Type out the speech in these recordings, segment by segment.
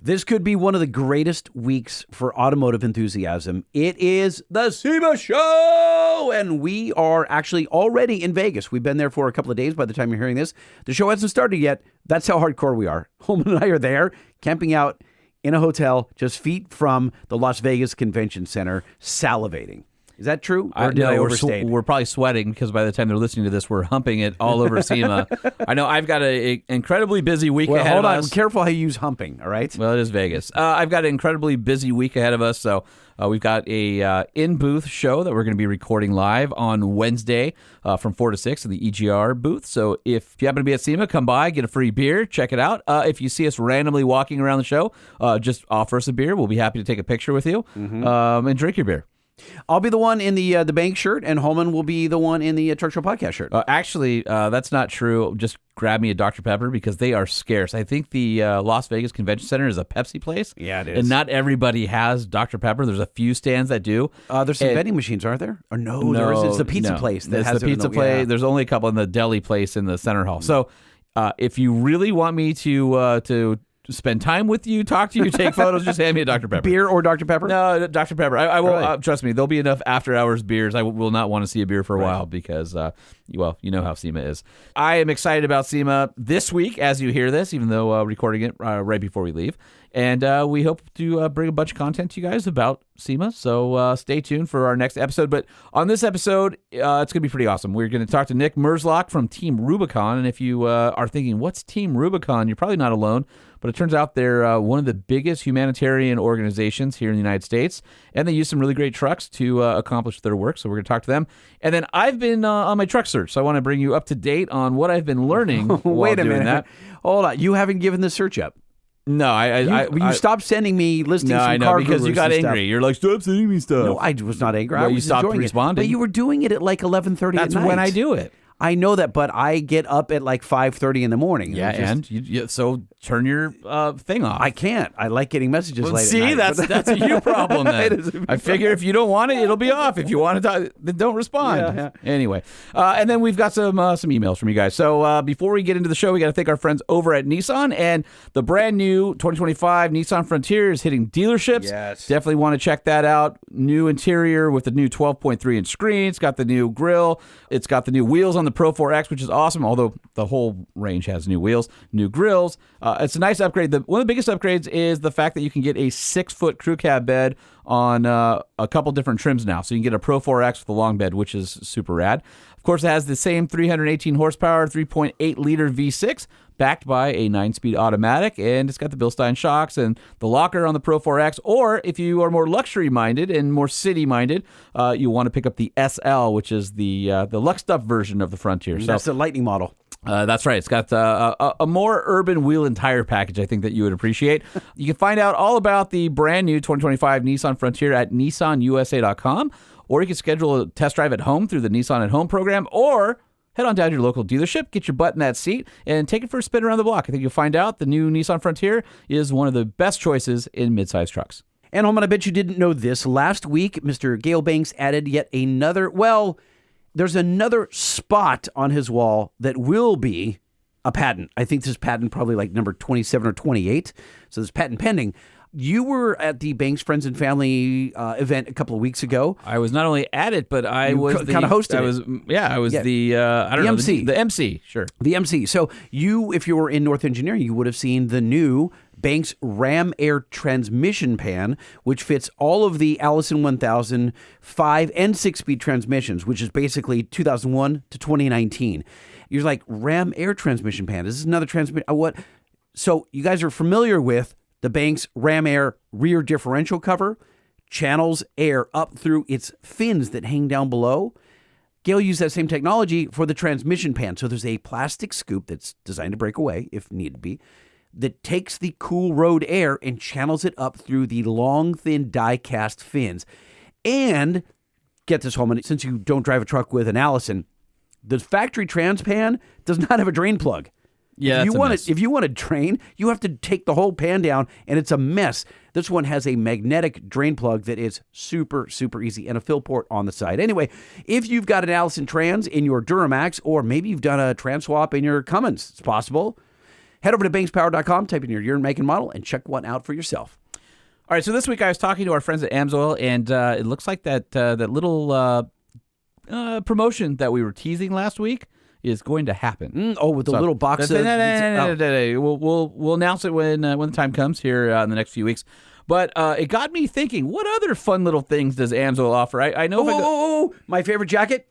This could be one of the greatest weeks for automotive enthusiasm. It is the SEMA show, and we are actually already in Vegas. We've been there for a couple of days by the time you're hearing this. The show hasn't started yet. That's how hardcore we are. Holman and I are there, camping out in a hotel just feet from the Las Vegas Convention Center, salivating. Is that true? Or did I overstate? We're probably sweating because by the time they're listening to this, we're humping it all over SEMA. I know I've got an incredibly busy week ahead of us. Hold on. Careful how you use humping, all right? Well, it is Vegas. I've got an incredibly busy week ahead of us, so we've got a in-booth show that we're going to be recording live on Wednesday from 4 to 6 in the EGR booth. So if you happen to be at SEMA, come by, get a free beer, check it out. If you see us randomly walking around the show, just offer us a beer. We'll be happy to take a picture with you and drink your beer. I'll be the one in the bank shirt, and Holman will be the one in the Truck Show Podcast shirt. Actually, that's not true. Just grab me a Dr. Pepper because they are scarce. I think the Las Vegas Convention Center is a Pepsi place. Yeah, it is. And not everybody has Dr. Pepper. There's a few stands that do. There's some vending machines, aren't there? Or no, there isn't. It's the pizza place. There's the pizza place. Yeah. There's only a couple in the deli place in the center hall. So if you really want me to spend time with you, talk to you, take photos, just hand me a Dr. Pepper. Beer or Dr. Pepper? No, Dr. Pepper. I will, really? Trust me, there'll be enough after-hours beers. I will not want to see a beer for a while because, well, you know how SEMA is. I am excited about SEMA this week as you hear this, even though recording it right before we leave. And we hope to bring a bunch of content to you guys about SEMA, so stay tuned for our next episode. But on this episode, it's going to be pretty awesome. We're going to talk to Nick Mrzlak from Team Rubicon, and if you are thinking, what's Team Rubicon? You're probably not alone, but it turns out they're one of the biggest humanitarian organizations here in the United States, and they use some really great trucks to accomplish their work, so we're going to talk to them. And then I've been on my truck search, so I want to bring you up to date on what I've been learning while Wait a doing minute. that. Hold on. You haven't given the search up. No, you stopped sending me listings. No, from I know, car because you got angry. Stuff. You're like, stop sending me stuff. No, I was not angry. Well, I was you stopped enjoying responding. But you were doing it at like 11:30 at night. That's when I do it. I know that, but I get up at like 5:30 in the morning. Yeah, and so turn your thing off. I can't. I like getting messages late see, at night. that's a you problem then. I figure if you don't want it, it'll be off. If you want to, then don't respond. Yeah. Anyway, and then we've got some emails from you guys. So before we get into the show, we got to thank our friends over at Nissan, and the brand new 2025 Nissan Frontier is hitting dealerships. Yes. Definitely want to check that out. New interior with the new 12.3-inch screen. It's got the new grille. It's got the new wheels on the Pro 4X, which is awesome, although the whole range has new wheels, new grills. It's a nice upgrade. One of the biggest upgrades is the fact that you can get a 6-foot crew cab bed on a couple different trims now. So you can get a Pro 4X with a long bed, which is super rad. Of course, it has the same 318 horsepower, 3.8-liter V6, backed by a 9-speed automatic, and it's got the Bilstein shocks and the locker on the Pro 4X. Or if you are more luxury-minded and more city-minded, you want to pick up the SL, which is the luxed up version of the Frontier. So that's the Lightning model. That's right. It's got a more urban wheel and tire package, I think, that you would appreciate. You can find out all about the brand new 2025 Nissan Frontier at nissanusa.com, or you can schedule a test drive at home through the Nissan at Home program, or head on down to your local dealership, get your butt in that seat, and take it for a spin around the block. I think you'll find out the new Nissan Frontier is one of the best choices in midsize trucks. And Holman, I bet you didn't know this. Last week, Mr. Gale Banks added yet another, there's another spot on his wall that will be a patent. I think this is patent probably like number 27 or 28. So this patent pending. You were at the Banks Friends and Family event a couple of weeks ago. I was not only at it, but I was kind of hosted. I was the MC. The MC, sure. The MC. So if you were in North Engineering, you would have seen the new Banks Ram Air transmission pan, which fits all of the Allison 1000 5 and 6-speed transmissions, which is basically 2001 to 2019. You're like, Ram Air transmission pan. Is this another transmission? What? So you guys are familiar with the Banks Ram Air rear differential cover, channels air up through its fins that hang down below. Gale used that same technology for the transmission pan. So there's a plastic scoop that's designed to break away if need be, that takes the cool road air and channels it up through the long, thin die-cast fins. And, get this, Holman, since you don't drive a truck with an Allison, the factory Transpan does not have a drain plug. Yeah, if you want to drain, you have to take the whole pan down, and it's a mess. This one has a magnetic drain plug that is super, super easy, and a fill port on the side. Anyway, if you've got an Allison Trans in your Duramax, or maybe you've done a Trans swap in your Cummins, it's possible. Head over to bankspower.com, type in your year and make and model, and check one out for yourself. All right, so this week I was talking to our friends at AMSOIL, and it looks like that little promotion that we were teasing last week is going to happen. With the little box of... We'll announce it when the time comes here in the next few weeks. But it got me thinking, what other fun little things does AMSOIL offer? I know my favorite jacket.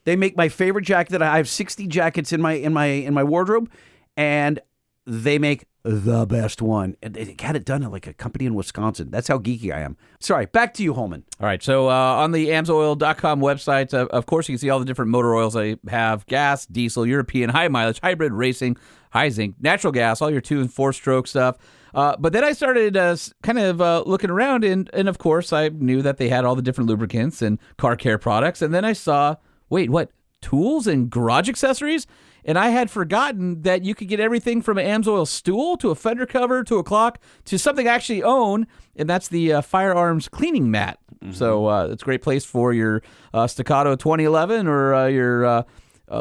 They make my favorite jacket that I have 60 jackets in my wardrobe, and they make the best one. And they had it done at like a company in Wisconsin. That's how geeky I am. Sorry, back to you, Holman. All right, so on the AMSOIL.com website, of course, you can see all the different motor oils they have: gas, diesel, European, high mileage, hybrid, racing, high zinc, natural gas, all your 2- and 4-stroke stuff. But then I started kind of looking around, and of course, I knew that they had all the different lubricants and car care products. And then I saw, wait, what? Tools and garage accessories? And I had forgotten that you could get everything from an AMSOIL stool to a fender cover to a clock to something I actually own, and that's the firearms cleaning mat. Mm-hmm. So it's a great place for your Staccato 2011 or your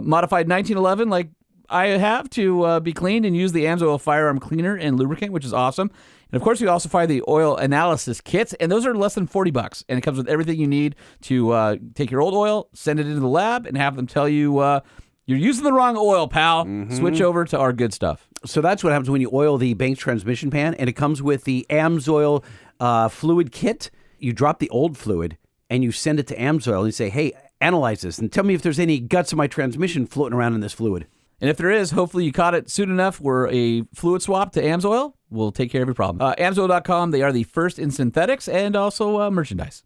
modified 1911 like I have to be cleaned, and use the AMSOIL firearm cleaner and lubricant, which is awesome. And of course, you also find the oil analysis kits, and those are less than $40, and it comes with everything you need to take your old oil, send it into the lab, and have them tell you you're using the wrong oil, pal. Mm-hmm. Switch over to our good stuff. So that's what happens when you oil the Banks transmission pan, and it comes with the AMSOIL fluid kit. You drop the old fluid, and you send it to AMSOIL, and you say, hey, analyze this, and tell me if there's any guts of my transmission floating around in this fluid. And if there is, hopefully you caught it soon enough where a fluid swap to AMSOIL will take care of your problem. AMSOIL.com, they are the first in synthetics and also merchandise.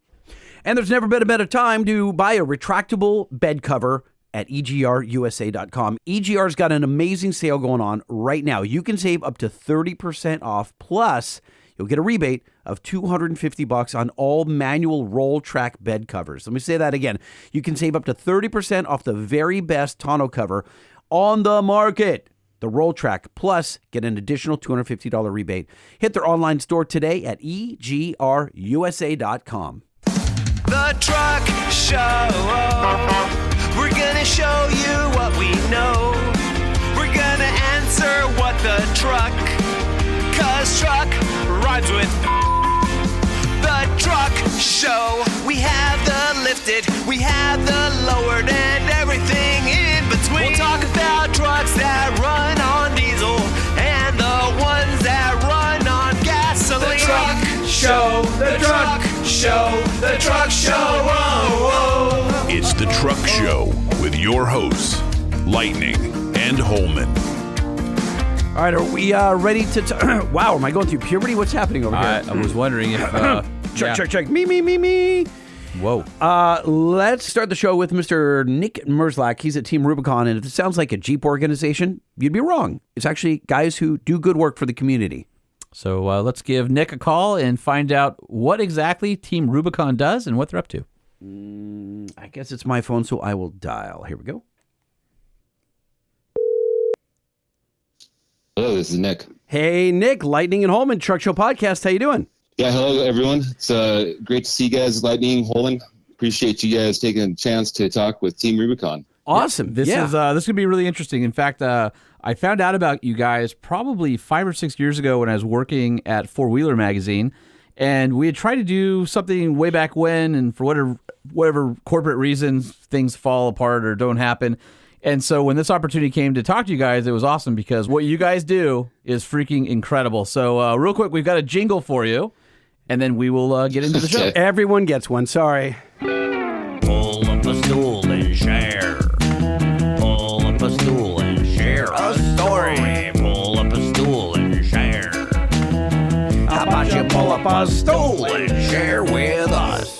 And there's never been a better time to buy a retractable bed cover at EGRUSA.com. EGR's got an amazing sale going on right now. You can save up to 30% off, plus you'll get a rebate of $250 on all manual roll track bed covers. Let me say that again. You can save up to 30% off the very best tonneau cover on the market, the Roll Track, plus get an additional $250 rebate. Hit their online store today at EGRUSA.com. The Truck Show. We're gonna show you what we know. We're gonna answer what the truck, 'cause truck rhymes with the Truck Show. We have the lifted, we have the lowered, and everything in between. We'll talk about trucks that run on diesel and the ones that run on gasoline. The Truck Show, the Truck Show, the Truck Show. Whoa, whoa. It's the Truck Show with your hosts, Lightning and Holman. All right, are we ready to... Wow, am I going through puberty? What's happening over here? I was wondering if... Check. Me. Whoa. Let's start the show with Mr. Nick Mrzlak. He's at Team Rubicon, and if it sounds like a Jeep organization, you'd be wrong. It's actually guys who do good work for the community. So let's give Nick a call and find out what exactly Team Rubicon does and what they're up to. I guess it's my phone, so I will dial. Here we go. Hello, this is Nick. Hey, Nick, Lightning and Holman, Truck Show Podcast. How you doing? Yeah, hello, everyone. It's great to see you guys, Lightning, Holman. Appreciate you guys taking a chance to talk with Team Rubicon. Awesome. This is going to be really interesting. In fact, I found out about you guys probably 5 or 6 years ago when I was working at Four Wheeler Magazine, and we had tried to do something way back when, and for whatever corporate reasons, things fall apart or don't happen. And so when this opportunity came to talk to you guys, it was awesome because what you guys do is freaking incredible. So real quick, we've got a jingle for you, and then we will get into the show. Everyone gets one. Sorry. Pull up a stool and share. Pull up a stool and share a story. Pull up a stool and share. How about you pull up a stool and share with us?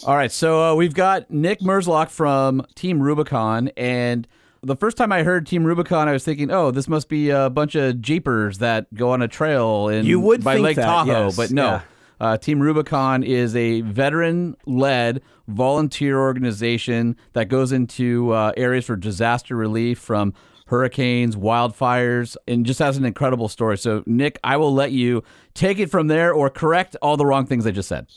All right, so we've got Nick Mrzlak from Team Rubicon, and the first time I heard Team Rubicon, I was thinking, oh, this must be a bunch of Jeepers that go on a trail by think Lake that, Tahoe, yes. but no. Yeah. Team Rubicon is a veteran-led volunteer organization that goes into areas for disaster relief from hurricanes, wildfires, and just has an incredible story. So, Nick, I will let you take it from there or correct all the wrong things I just said.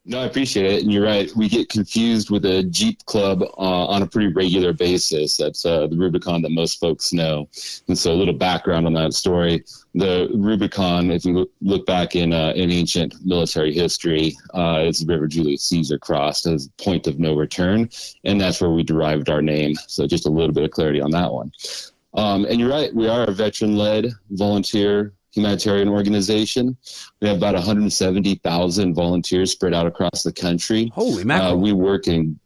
No, I appreciate it. And you're right. We get confused with a Jeep club on a pretty regular basis. That's the Rubicon that most folks know. And so a little background on that story. The Rubicon, if you look back in ancient military history, it's the river Julius Caesar crossed as a point of no return. And that's where we derived our name. So just a little bit of clarity on that one. And you're right. We are a veteran-led volunteer humanitarian organization. We have about 170,000 volunteers spread out across the country. Holy mackerel. We work in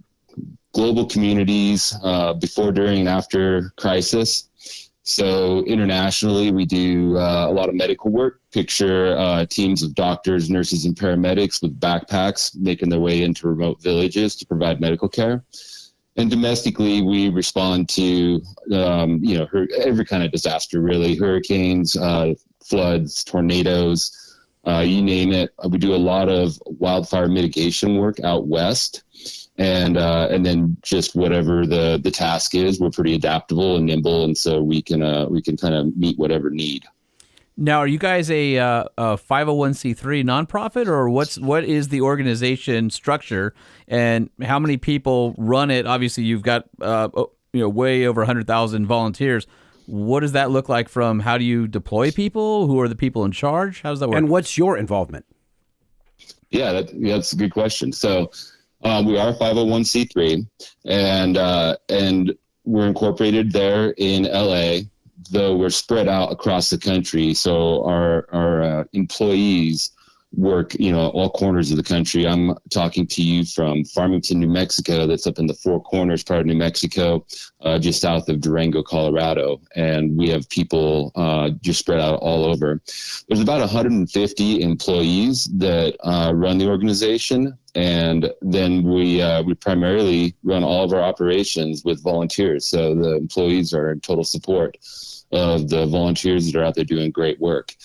global communities before, during, and after crisis. So internationally, we do a lot of medical work. Picture teams of doctors, nurses, and paramedics with backpacks making their way into remote villages to provide medical care. And domestically, we respond to, every kind of disaster, really. Hurricanes, floods, tornadoes, you name it. We do a lot of wildfire mitigation work out west. And then just whatever the task is, we're pretty adaptable and nimble. And so we can kind of meet whatever need. Now, are you guys a 501c3 nonprofit, or what is the organization structure, and how many people run it? Obviously, you've got way over 100,000 volunteers. What does that look like? From how do you deploy people? Who are the people in charge? How does that work? And what's your involvement? Yeah, that's a good question. So we are 501c3, and we're incorporated there in LA. Though we're spread out across the country, so our employees work, all corners of the country. I'm talking to you from Farmington, New Mexico. That's up in the Four Corners part of New Mexico, just south of Durango, Colorado. And we have people just spread out all over. There's about 150 employees that run the organization. And then we primarily run all of our operations with volunteers. So the employees are in total support of the volunteers that are out there doing great work.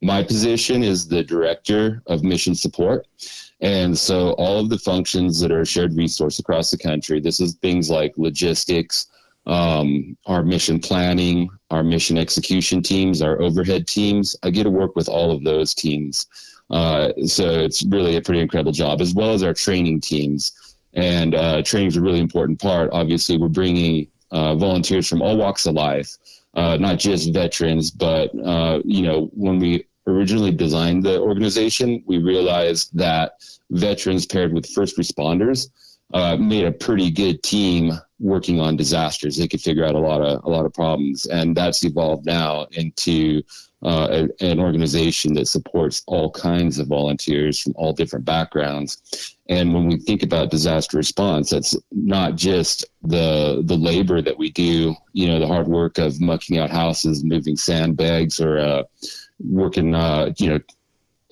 My position is the director of mission support. And so all of the functions that are a shared resource across the country, this is things like logistics, our mission planning, our mission execution teams, our overhead teams. I get to work with all of those teams. So it's really a pretty incredible job, as well as our training teams. And training is a really important part. Obviously, we're bringing volunteers from all walks of life, not just veterans, but, when we originally designed the organization, we realized that veterans paired with first responders made a pretty good team working on disasters. They could figure out a lot of problems, and that's evolved now into an organization that supports all kinds of volunteers from all different backgrounds. And when we think about disaster response, that's not just the labor that we do, the hard work of mucking out houses, moving sandbags, or working,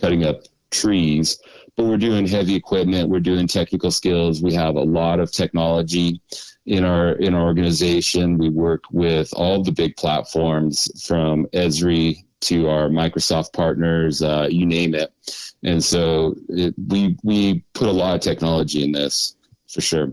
cutting up trees, but we're doing heavy equipment. We're doing technical skills. We have a lot of technology in our organization. We work with all the big platforms from Esri to our Microsoft partners, you name it. And so we put a lot of technology in this, for sure.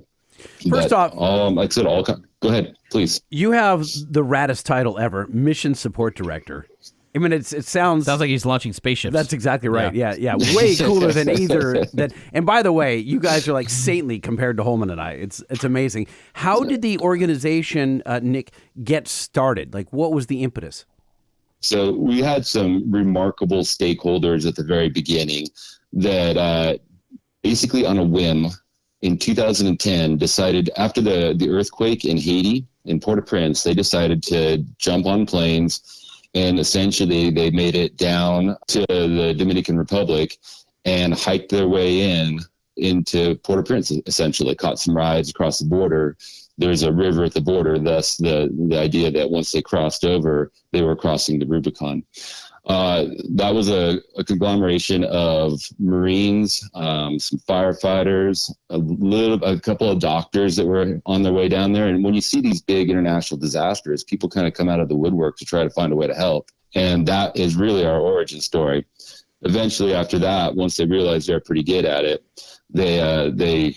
First off, like I said, go ahead, please. You have the raddest title ever, Mission Support Director. I mean, it sounds like he's launching spaceships. That's exactly right. Yeah. Way cooler than either that. And by the way, you guys are like saintly compared to Holman and I. It's amazing. How did the organization, Nick, get started? Like, what was the impetus? So we had some remarkable stakeholders at the very beginning that basically on a whim in 2010 decided, after the earthquake in Haiti, in Port-au-Prince, they decided to jump on planes, and essentially they made it down to the Dominican Republic and hiked their way into Port-au-Prince, essentially caught some rides across the border. There's a river at the border, thus the idea that once they crossed over, they were crossing the Rubicon. That was a conglomeration of Marines, some firefighters, a couple of doctors that were on their way down there. And when you see these big international disasters, people kind of come out of the woodwork to try to find a way to help. And that is really our origin story. Eventually, after that, once they realized they're pretty good at it, they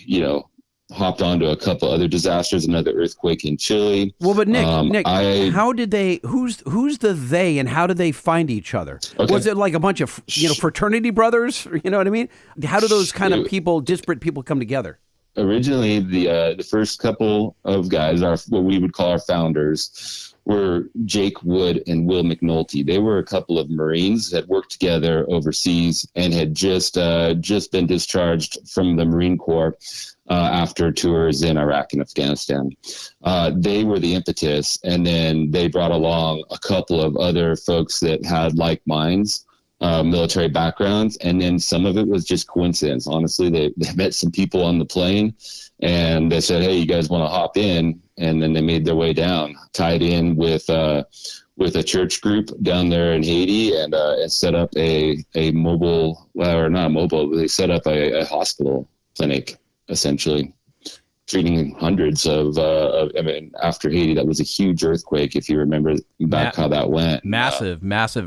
hopped onto a couple other disasters, another earthquake in Chile. Well, but Nick, how did they? Who's the they, and how did they find each other? Okay. Was it like a bunch of fraternity brothers? You know what I mean? How do those kind of people, disparate people, come together? Originally, the first couple of guys, what we would call our founders, were Jake Wood and Will McNulty. They were a couple of Marines that worked together overseas and had just been discharged from the Marine Corps after tours in Iraq and Afghanistan. They were the impetus, and then they brought along a couple of other folks that had like minds, military backgrounds, and then some of it was just coincidence. Honestly, they met some people on the plane, and they said, "Hey, you guys want to hop in?" And then they made their way down, tied in with a church group down there in Haiti, and set up a mobile, or not mobile, but they set up a hospital clinic, essentially, treating hundreds of I mean, after Haiti, that was a huge earthquake, if you remember back how that went. Massive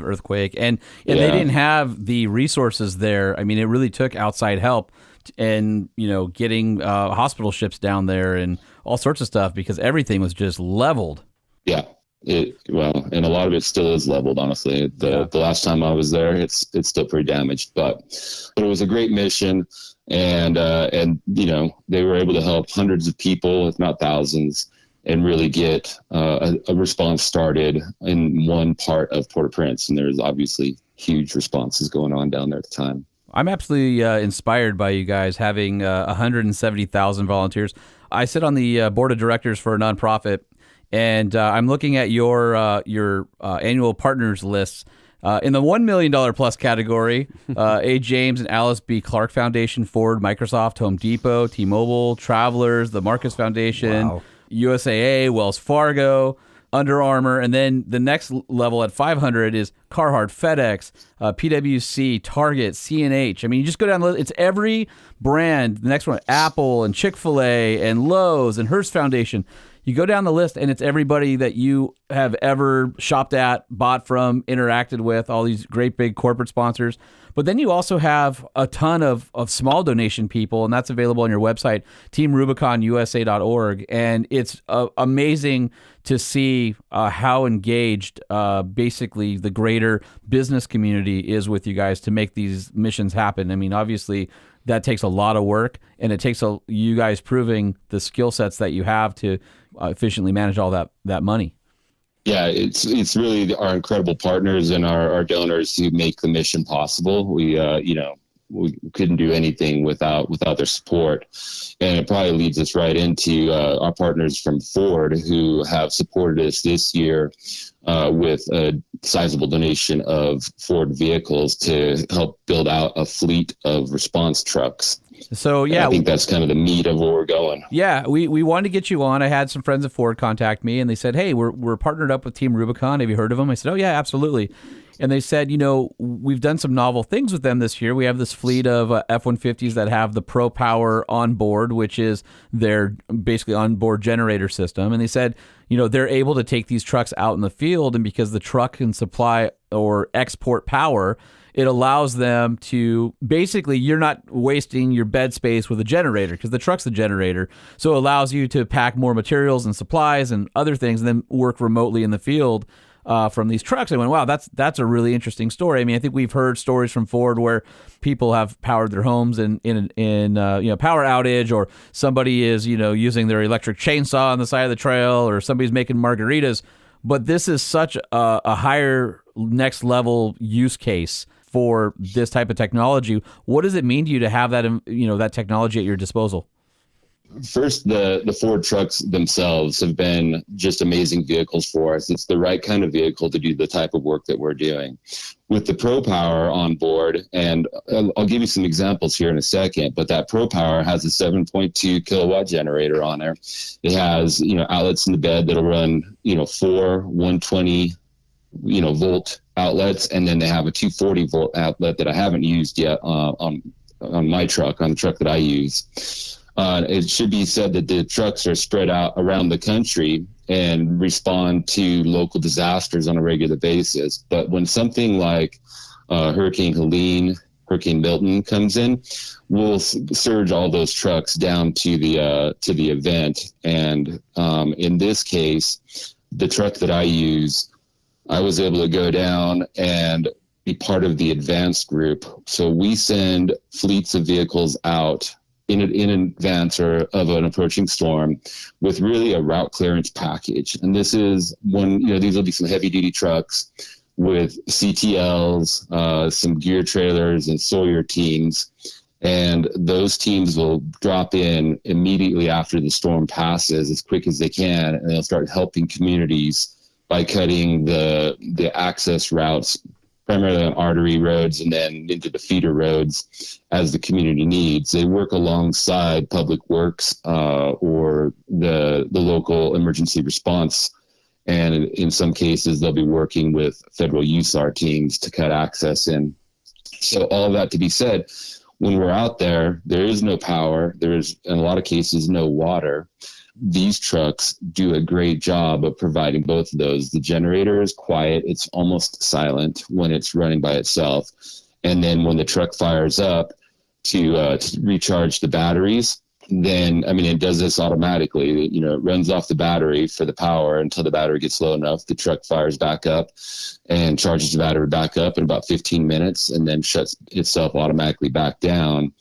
earthquake. And they didn't have the resources there. I mean, it really took outside help and, getting hospital ships down there and all sorts of stuff, because everything was just leveled. Yeah. And a lot of it still is leveled, honestly. The last time I was there, it's still pretty damaged, but it was a great mission. And they were able to help hundreds of people, if not thousands, and really get a response started in one part of Port-au-Prince. And there's obviously huge responses going on down there at the time. I'm absolutely inspired by you guys having 170,000 volunteers. I sit on the board of directors for a nonprofit, and I'm looking at your annual partners lists. In the $1 million plus category, A. James and Alice B. Clark Foundation, Ford, Microsoft, Home Depot, T-Mobile, Travelers, the Marcus Foundation, USAA, Wells Fargo, Under Armour, and then the next level at 500 is Carhartt, FedEx, PwC, Target, CNH. I mean, you just go down the list. It's every brand. The next one, Apple and Chick-fil-A and Lowe's and Hearst Foundation. You go down the list, and it's everybody that you have ever shopped at, bought from, interacted with, all these great big corporate sponsors. But then you also have a ton of small donation people, and that's available on your website, teamrubiconusa.org. And it's amazing to see how engaged basically the greater business community is with you guys to make these missions happen. I mean, obviously, that takes a lot of work, and it takes you guys proving the skill sets that you have to efficiently manage all that money. Yeah, it's really our incredible partners and our donors who make the mission possible. We couldn't do anything without their support, and it probably leads us right into our partners from Ford, who have supported us this year with a sizable donation of Ford vehicles to help build out a fleet of response trucks. So and I think that's kind of the meat of where we're going. Yeah, we wanted to get you on. I had some friends at Ford contact me, and they said, "Hey, we're partnered up with Team Rubicon. Have you heard of them?" I said, "Oh yeah, absolutely." And they said, we've done some novel things with them this year. We have this fleet of F-150s that have the Pro Power on board, which is their basically onboard generator system. And they said, they're able to take these trucks out in the field, and because the truck can supply or export power, it allows them to basically, you're not wasting your bed space with a generator because the truck's the generator. So it allows you to pack more materials and supplies and other things and then work remotely in the field from these trucks. I went, wow, that's a really interesting story. I mean, I think we've heard stories from Ford where people have powered their homes in power outage, or somebody is, using their electric chainsaw on the side of the trail, or somebody's making margaritas. But this is such a higher next level use case for this type of technology. What does it mean to you to have that, that technology at your disposal? First, the Ford trucks themselves have been just amazing vehicles for us. It's the right kind of vehicle to do the type of work that we're doing. With the Pro Power on board, and I'll give you some examples here in a second, but that Pro Power has a 7.2 kilowatt generator on there. It has, outlets in the bed that'll run, 4 120, volt outlets, and then they have a 240 volt outlet that I haven't used yet on my truck, on the truck that I use. It should be said that the trucks are spread out around the country and respond to local disasters on a regular basis. But when something like Hurricane Helene Hurricane Milton comes in, we'll surge all those trucks down to the event. And in this case, the truck that I use, I was able to go down and be part of the advanced group. So we send fleets of vehicles out in advance of an approaching storm with really a route clearance package. And this is these will be some heavy duty trucks with CTLs, some gear trailers and Sawyer teams. And those teams will drop in immediately after the storm passes as quick as they can. And they'll start helping communities by cutting the access routes, primarily on artery roads and then into the feeder roads as the community needs. They work alongside Public Works or the local emergency response. And in some cases, they'll be working with federal USAR teams to cut access in. So all of that to be said, when we're out there, there is no power. There is, in a lot of cases, no water. These trucks do a great job of providing both of those. The generator is quiet. It's almost silent when it's running by itself. And then when the truck fires up to recharge the batteries, then, it does this automatically. It runs off the battery for the power until the battery gets low enough. The truck fires back up and charges the battery back up in about 15 minutes and then shuts itself automatically back down.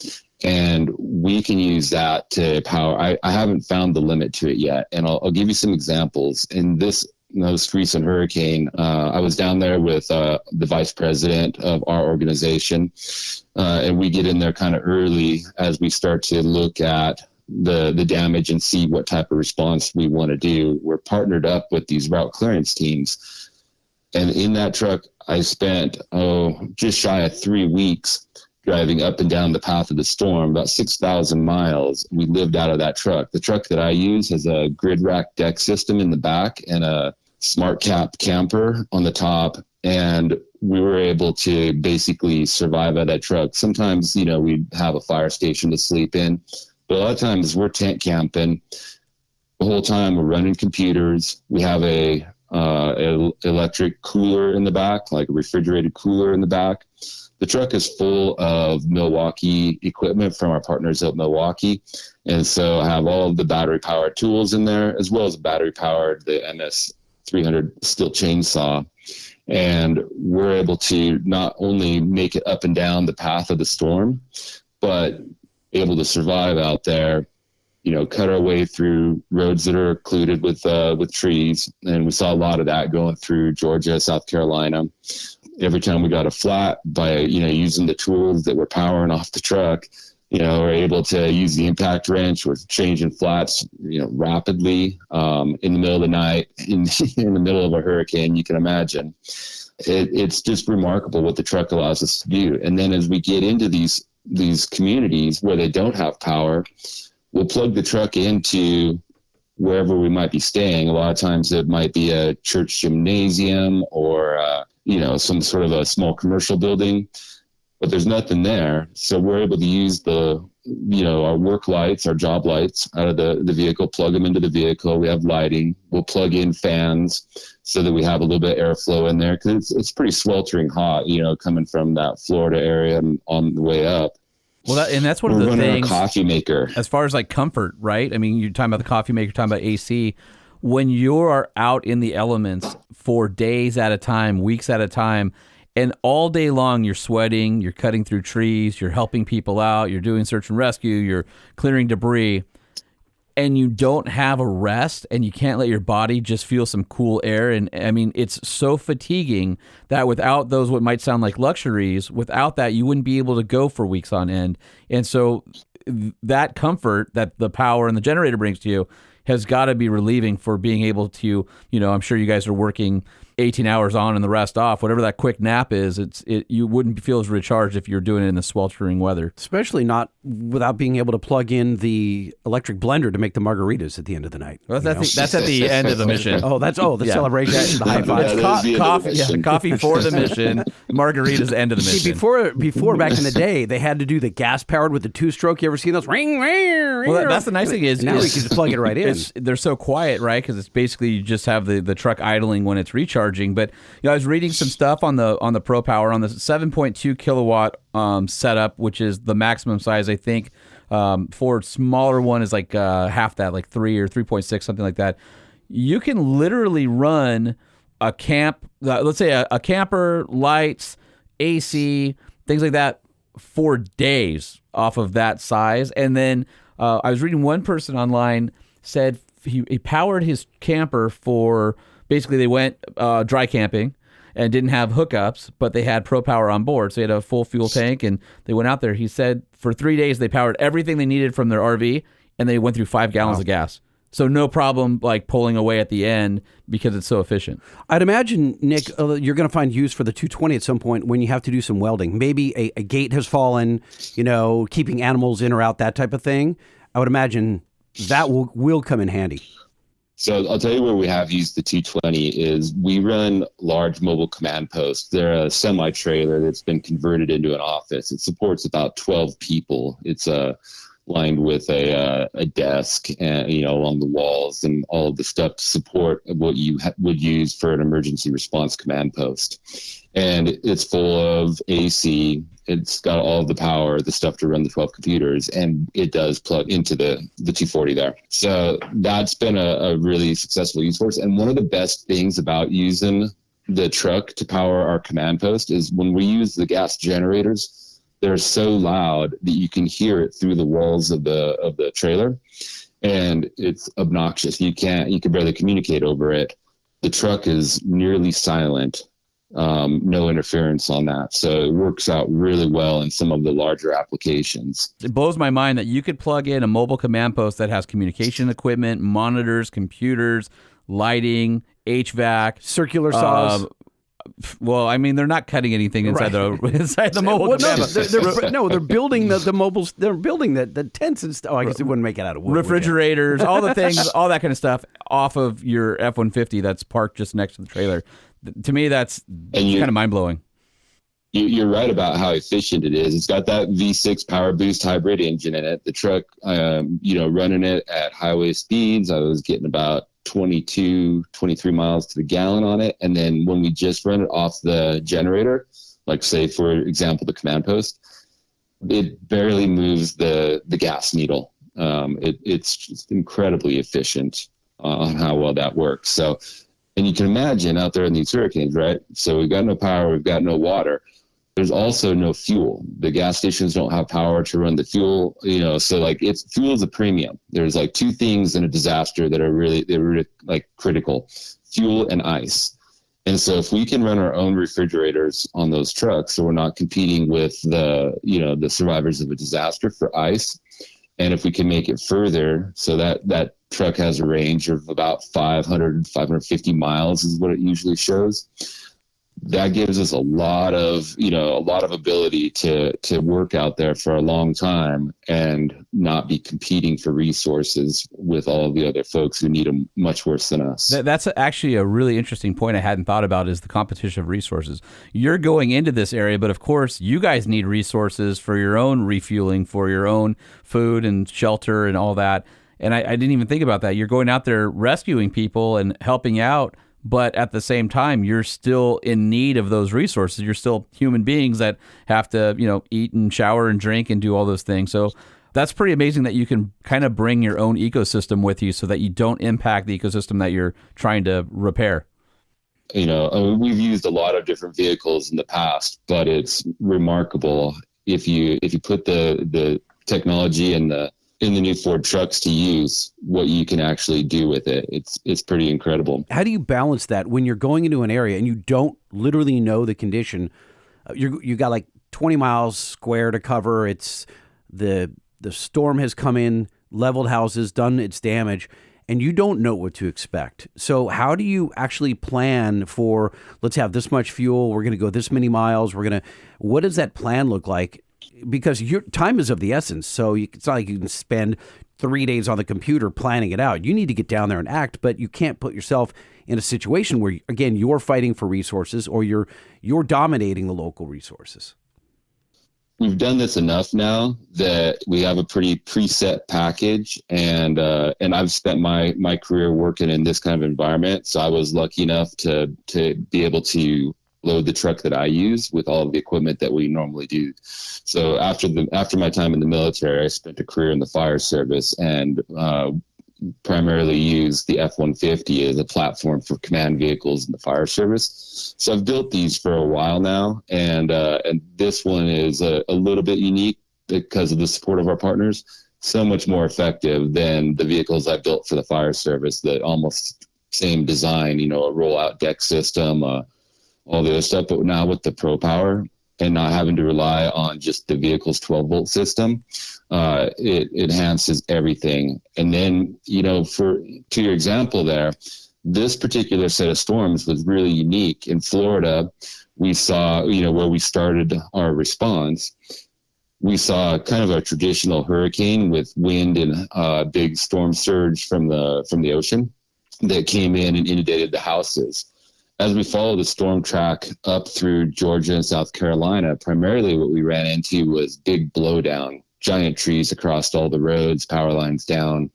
And we can use that to power. I haven't found the limit to it yet. And I'll give you some examples. In this most recent hurricane, I was down there with the vice president of our organization. And we get in there kind of early as we start to look at the damage and see what type of response we want to do. We're partnered up with these route clearance teams. And in that truck, I spent, just shy of 3 weeks driving up and down the path of the storm, about 6,000 miles. We lived out of that truck. The truck that I use has a grid rack deck system in the back and a smart cap camper on the top. And we were able to basically survive out of that truck. Sometimes, we'd have a fire station to sleep in, but a lot of times we're tent camping. The whole time we're running computers. We have a electric cooler in the back, like a refrigerated cooler in the back. The truck is full of Milwaukee equipment from our partners at Milwaukee. And so I have all of the battery powered tools in there, as well as battery powered, the MS300 steel chainsaw. And we're able to not only make it up and down the path of the storm, but able to survive out there, cut our way through roads that are occluded with trees. And we saw a lot of that going through Georgia, South Carolina. Every time we got a flat by, using the tools that were powering off the truck, we're able to use the impact wrench. We're changing flats, rapidly in the middle of the night, in the middle of a hurricane, you can imagine. It's just remarkable what the truck allows us to do. And then as we get into these communities where they don't have power, we'll plug the truck into wherever we might be staying. A lot of times it might be a church gymnasium or, some sort of a small commercial building, but there's nothing there. So we're able to use our work lights, our job lights out of the vehicle, plug them into the vehicle. We have lighting. We'll plug in fans so that we have a little bit of airflow in there, because it's pretty sweltering hot, coming from that Florida area and on the way up. Well, that's one of the things. A coffee maker. As far as like comfort, right? You're talking about the coffee maker, you're talking about AC. When you are out in the elements for days at a time, weeks at a time, and all day long you're sweating, you're cutting through trees, you're helping people out, you're doing search and rescue, you're clearing debris, and you don't have a rest and you can't let your body just feel some cool air. And it's so fatiguing that without those, what might sound like luxuries, without that, you wouldn't be able to go for weeks on end. And so that comfort that the power and the generator brings to you has got to be relieving for being able to, I'm sure you guys are working 18 hours on and the rest off. Whatever that quick nap is, you wouldn't feel as recharged if you're doing it in the sweltering weather. Especially not without being able to plug in the electric blender to make the margaritas at the end of the night. Well, that's at the end of the mission. The celebration, the high five. Coffee for the mission, margaritas end of the mission. See, before back in the day, they had to do the gas powered with the 2-stroke. You ever seen those? Ring, ring. Well, that's the nice thing is now we can just plug it right in. They're so quiet, right? Because it's basically you just have the truck idling when it's recharging. charging. But I was reading some stuff on the Pro Power on the 7.2 kilowatt setup, which is the maximum size, I think. For a smaller one is like half that, like 3 or 3.6, something like that. You can literally run a camp, let's say a camper, lights, AC, things like that for days off of that size. And then I was reading one person online said he powered his camper for, basically they went dry camping and didn't have hookups, but they had Pro Power on board. So he had a full fuel tank and they went out there. He said for 3 days they powered everything they needed from their RV and they went through 5 gallons of gas. So no problem like pulling away at the end because it's so efficient. I'd imagine, Nick, you're going to find use for the 220 at some point when you have to do some welding. Maybe a gate has fallen, keeping animals in or out, that type of thing. I would imagine that will come in handy. So I'll tell you where we have used the 220 is we run large mobile command posts. They're a semi-trailer that's been converted into an office. It supports about 12 people. It's lined with a desk and along the walls and all of the stuff to support what you would use for an emergency response command post. And it's full of AC. It's got all of the power, the stuff to run the 12 computers, and it does plug into the 240 there. So that's been a really successful use for us. And one of the best things about using the truck to power our command post is when we use the gas generators, they're so loud that you can hear it through the walls of the trailer, and it's obnoxious. You can barely communicate over it. The truck is nearly silent, no interference on that. So it works out really well in some of the larger applications. It blows my mind that you could plug in a mobile command post that has communication equipment, monitors, computers, lighting, HVAC, circular saws. Well, I mean, they're not cutting anything inside the mobile. Well, they're building the mobiles. They're building the tents and stuff. Oh, I guess it wouldn't make it out of wood. Refrigerators, all the things, all that kind of stuff off of your F-150 that's parked just next to the trailer. To me, that's kind of mind blowing. You're right about how efficient it is. It's got that V6 power boost hybrid engine in it. The truck, running it at highway speeds, I was getting about 22, 23 miles to the gallon on it. And then when we just run it off the generator, like say, for example, the command post, it barely moves the gas needle. It's just incredibly efficient on how well that works. So, and you can imagine out there in these hurricanes, right? So we've got no power, we've got no water. There's also no fuel. The gas stations don't have power to run the fuel, so like fuel is a premium. There's like 2 things in a disaster that are really like critical: fuel and ice. And so if we can run our own refrigerators on those trucks, so we're not competing with the survivors of a disaster for ice. And if we can make it further so that truck has a range of about 550 miles is what it usually shows. That gives us a lot of ability to work out there for a long time and not be competing for resources with all of the other folks who need them much worse than us. That's actually a really interesting point I hadn't thought about, is the competition of resources. You're going into this area, but of course you guys need resources for your own refueling, for your own food and shelter and all that. And I didn't even think about that. You're going out there rescuing people and helping out, but at the same time, you're still in need of those resources. You're still human beings that have to, eat and shower and drink and do all those things. So that's pretty amazing that you can kind of bring your own ecosystem with you so that you don't impact the ecosystem that you're trying to repair. We've used a lot of different vehicles in the past, but it's remarkable if you put the technology in the new Ford trucks to use, what you can actually do with it. It's pretty incredible. How do you balance that when you're going into an area and you don't literally know the condition? You got like 20 miles square to cover. It's the storm has come in, leveled houses, done its damage, and you don't know what to expect. So how do you actually plan for, let's have this much fuel, we're going to go this many miles, what does that plan look like? Because your time is of the essence. So it's not like you can spend 3 days on the computer planning it out. You need to get down there and act, but you can't put yourself in a situation where, again, you're fighting for resources or you're dominating the local resources. we've done this enough now that we have a pretty preset package, and I've spent my career working in this kind of environment. So I was lucky enough to be able to load the truck that I use with all of the equipment that we normally do. So after my time in the military, I spent a career in the fire service and primarily use the F-150 as a platform for command vehicles in the fire service. So I've built these for a while now, and this one is a little bit unique because of the support of our partners. So much more effective than the vehicles I built for the fire service, that almost same design, a rollout deck system, all the other stuff, but now with the Pro Power and not having to rely on just the vehicle's 12-volt system, it enhances everything. And then, to your example there, this particular set of storms was really unique. In Florida, we saw, where we started our response, we saw kind of a traditional hurricane with wind and big storm surge from the ocean that came in and inundated the houses. As we followed the storm track up through Georgia and South Carolina, primarily what we ran into was big blowdown, giant trees across all the roads, power lines down.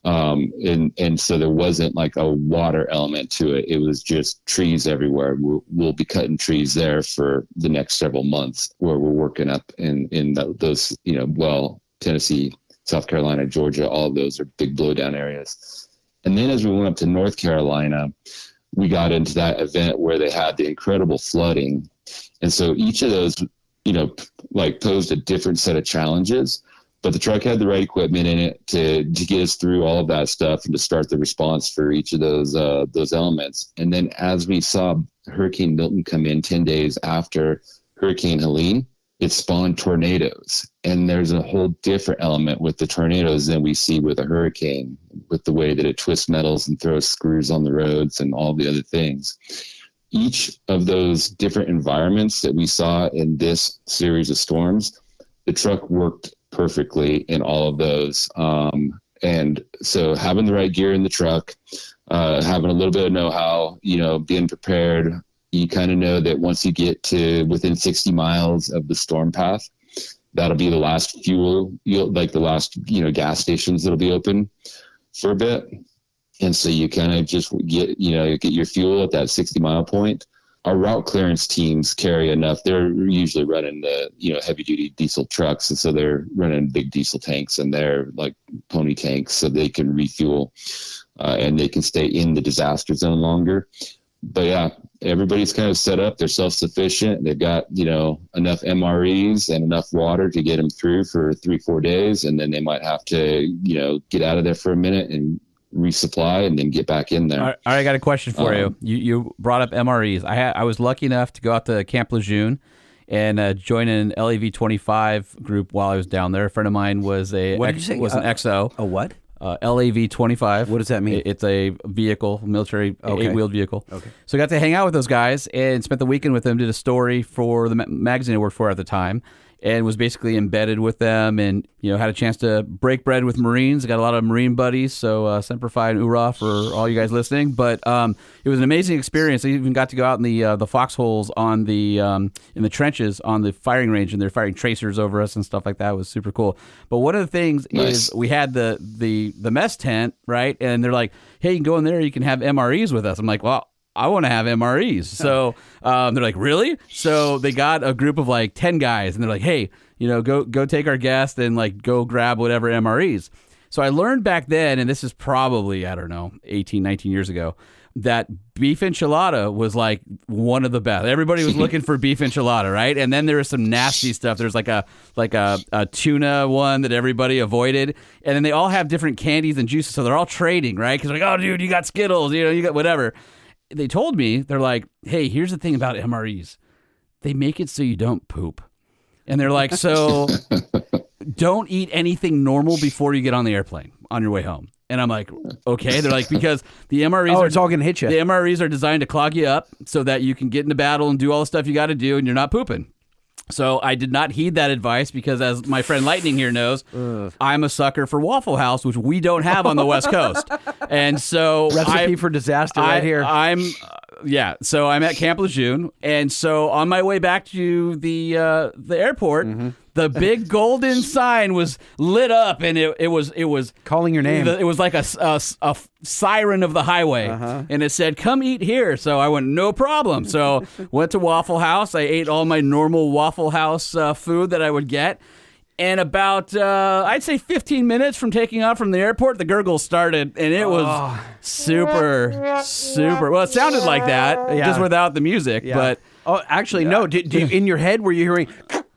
And so there wasn't like a water element to it. It was just trees everywhere. We'll be cutting trees there for the next several months, where we're working up in those, Tennessee, South Carolina, Georgia, all of those are big blowdown areas. And then as we went up to North Carolina, we got into that event where they had the incredible flooding. And so each of those, posed a different set of challenges, but the truck had the right equipment in it to get us through all of that stuff and to start the response for each of those elements. And then as we saw Hurricane Milton come in 10 days after Hurricane Helene, it spawned tornadoes. And there's a whole different element with the tornadoes than we see with a hurricane, with the way that it twists metals and throws screws on the roads and all the other things. Each of those different environments that we saw in this series of storms, the truck worked perfectly in all of those. And so having the right gear in the truck, having a little bit of know-how, being prepared, you kind of know that once you get to within 60 miles of the storm path, that'll be the last gas stations that'll be open for a bit. And so you kind of just get your fuel at that 60-mile point. Our route clearance teams carry enough. They're usually running the, heavy duty diesel trucks. And so they're running big diesel tanks, and they're like pony tanks, so they can refuel and they can stay in the disaster zone longer. But yeah, everybody's kind of set up. They're self-sufficient. They've got, enough MREs and enough water to get them through for 3-4 days. And then they might have to, get out of there for a minute and resupply and then get back in there. All right, I got a question for you. You brought up MREs. I was lucky enough to go out to Camp Lejeune and join an LAV-25 group while I was down there. A friend of mine was an XO. A what? LAV-25. What does that mean? It's a vehicle, military, Okay. 8-wheeled vehicle. Okay. So I got to hang out with those guys and spent the weekend with them, did a story for the magazine I worked for at the time, and was basically embedded with them, and had a chance to break bread with Marines. Got a lot of Marine buddies, so Semper Fi and Hoorah for all you guys listening. But it was an amazing experience. I even got to go out in the foxholes on in the trenches on the firing range, and they're firing tracers over us and stuff like that. It was super cool. But one of the things is we had the mess tent, right? And they're like, hey, you can go in there, you can have MREs with us. I'm like, well, I want to have MREs. So they're like, really? So they got a group of like 10 guys, and they're like, hey, go take our guest and like go grab whatever MREs. So I learned back then, and this is probably, 18, 19 years ago, that beef enchilada was like one of the best. Everybody was looking for beef enchilada, right? And then there was some nasty stuff. There's like a tuna one that everybody avoided. And then they all have different candies and juices, so they're all trading, right? Because like, oh, dude, you got Skittles, you got whatever. They told me, they're like, hey, here's the thing about MREs. They make it so you don't poop. And they're like, so don't eat anything normal before you get on the airplane on your way home. And I'm like, okay. They're like, because the MREs it's all going to hit you. The MREs are designed to clog you up so that you can get into battle and do all the stuff you got to do and you're not pooping. So I did not heed that advice because, as my friend Lightning here knows, I'm a sucker for Waffle House, which we don't have on the West Coast. And so recipe for disaster right here. So I'm at Camp Lejeune, and so on my way back to the airport, the big golden sign was lit up, and it was calling your name. It was like a siren of the highway, and it said, "Come eat here." So I went, no problem. So went to Waffle House. I ate all my normal Waffle House food that I would get. And about, I'd say 15 minutes from taking off from the airport, the gurgles started, and it was super. Well, it sounded like that, just without the music. Yeah. But actually, no. Did you, in your head, were you hearing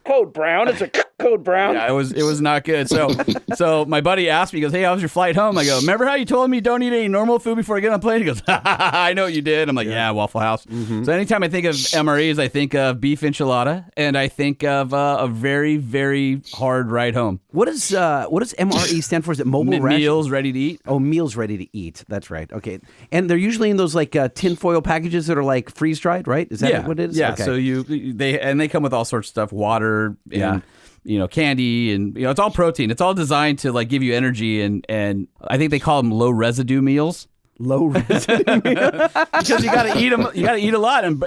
Code Brown? It's a Code Brown. Yeah, it was not good. So my buddy asked me, he goes, "Hey, how was your flight home?" I go, "Remember how you told me don't eat any normal food before I get on a plane?" He goes, "I know what you did." I'm like, "Yeah, Waffle House." So anytime I think of MREs, I think of beef enchilada, and I think of a very, very hard ride home. What does MRE stand for? Is it mobile ration? Meals ready to eat. Oh, meals ready to eat. That's right. Okay, and they're usually in those like tinfoil packages that are like freeze dried, right? Is that what it is? Yeah. Okay. So they come with all sorts of stuff, water, and candy, and it's all protein. It's all designed to like give you energy, and I think they call them low residue meals. Low residue Because you got to eat them. You got to eat a lot and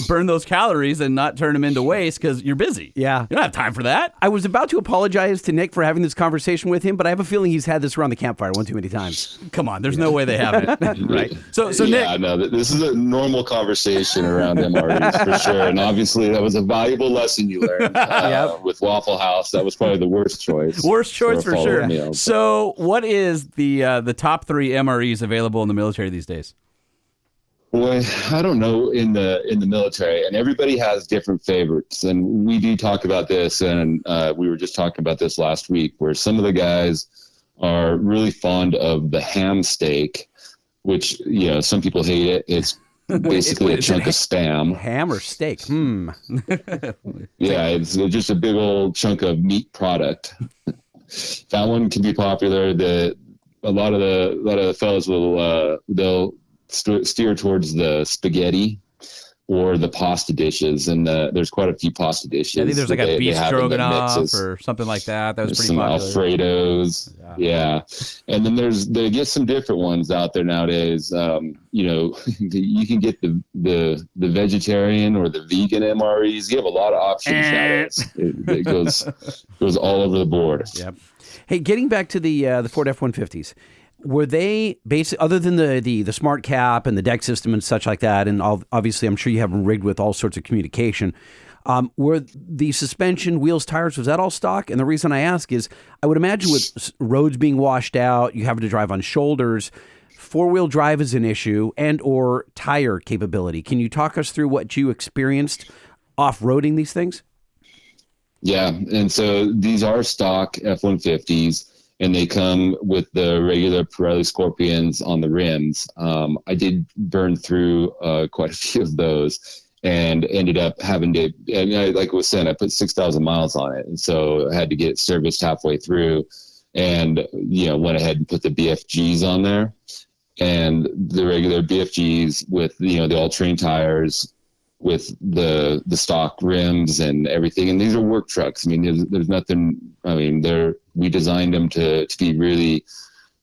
burn those calories and not turn them into waste because you're busy. Yeah. You don't have time for that. I was about to apologize to Nick for having this conversation with him, but I have a feeling he's had this around the campfire one too many times. Come on, there's no way they haven't. Right. So yeah, Nick, no, this is a normal conversation around MREs for sure. And obviously that was a valuable lesson you learned with Waffle House. That was probably the worst choice. Worst choice for sure. Meal. So what is the top 3 MREs available in the military these days? Boy, I don't know in the military, and everybody has different favorites. And we do talk about this, and we were just talking about this last week, where some of the guys are really fond of the ham steak, which some people hate it. It's basically a chunk of Spam. Ham or steak? Yeah, it's just a big old chunk of meat product. That one can be popular. A lot of the fellas will they'll steer towards the spaghetti or the pasta dishes, and there's quite a few pasta dishes. I think there's like a beef have in the stroganoff mixes. or something like that. That was There's pretty some popular. Alfredos, yeah. And then they get some different ones out there nowadays. You can get the vegetarian or the vegan MREs. You have a lot of options nowadays. It goes all over the board. Yep. Hey, getting back to the Ford F-150s, were they other than the smart cap and the deck system and such like that, and obviously I'm sure you have them rigged with all sorts of communication, were the suspension, wheels, tires, was that all stock? And the reason I ask is I would imagine with roads being washed out, you having to drive on shoulders, four-wheel drive is an issue, and or tire capability. Can you talk us through what you experienced off-roading these things? Yeah, and so these are stock F-150s, and they come with the regular Pirelli Scorpions on the rims. I did burn through quite a few of those and ended up having to, and like I was saying, I put 6,000 miles on it, and so I had to get it serviced halfway through, and went ahead and put the BFGs on there, and the regular BFGs with the all-terrain tires, with the stock rims and everything. And these are work trucks. I mean, there's nothing, we designed them to be really,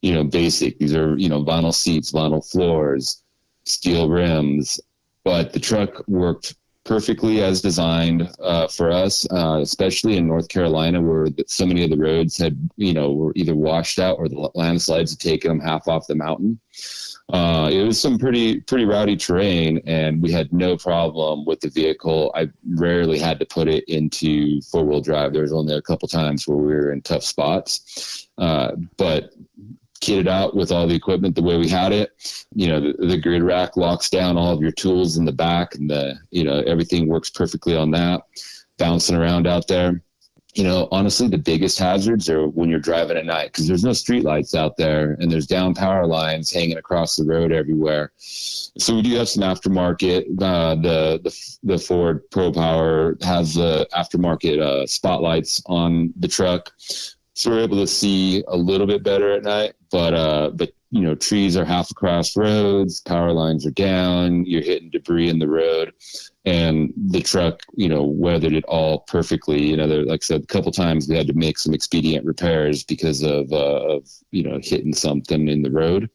basic. These are, vinyl seats, vinyl floors, steel rims, but the truck worked perfectly as designed for us, especially in North Carolina, where so many of the roads were either washed out or the landslides had taken them half off the mountain. It was some pretty rowdy terrain, and we had no problem with the vehicle. I rarely had to put it into four-wheel drive. There was only a couple times where we were in tough spots, but kitted out with all the equipment the way we had it. The grid rack locks down all of your tools in the back, and everything works perfectly on that. Bouncing around out there. Honestly, the biggest hazards are when you're driving at night, because there's no street lights out there, and there's down power lines hanging across the road everywhere. So we do have some aftermarket. The Ford Pro Power has the aftermarket spotlights on the truck, so we're able to see a little bit better at night. But trees are half across roads, power lines are down, you're hitting debris in the road. And the truck, weathered it all perfectly. Like I said, a couple times we had to make some expedient repairs because of hitting something in the road.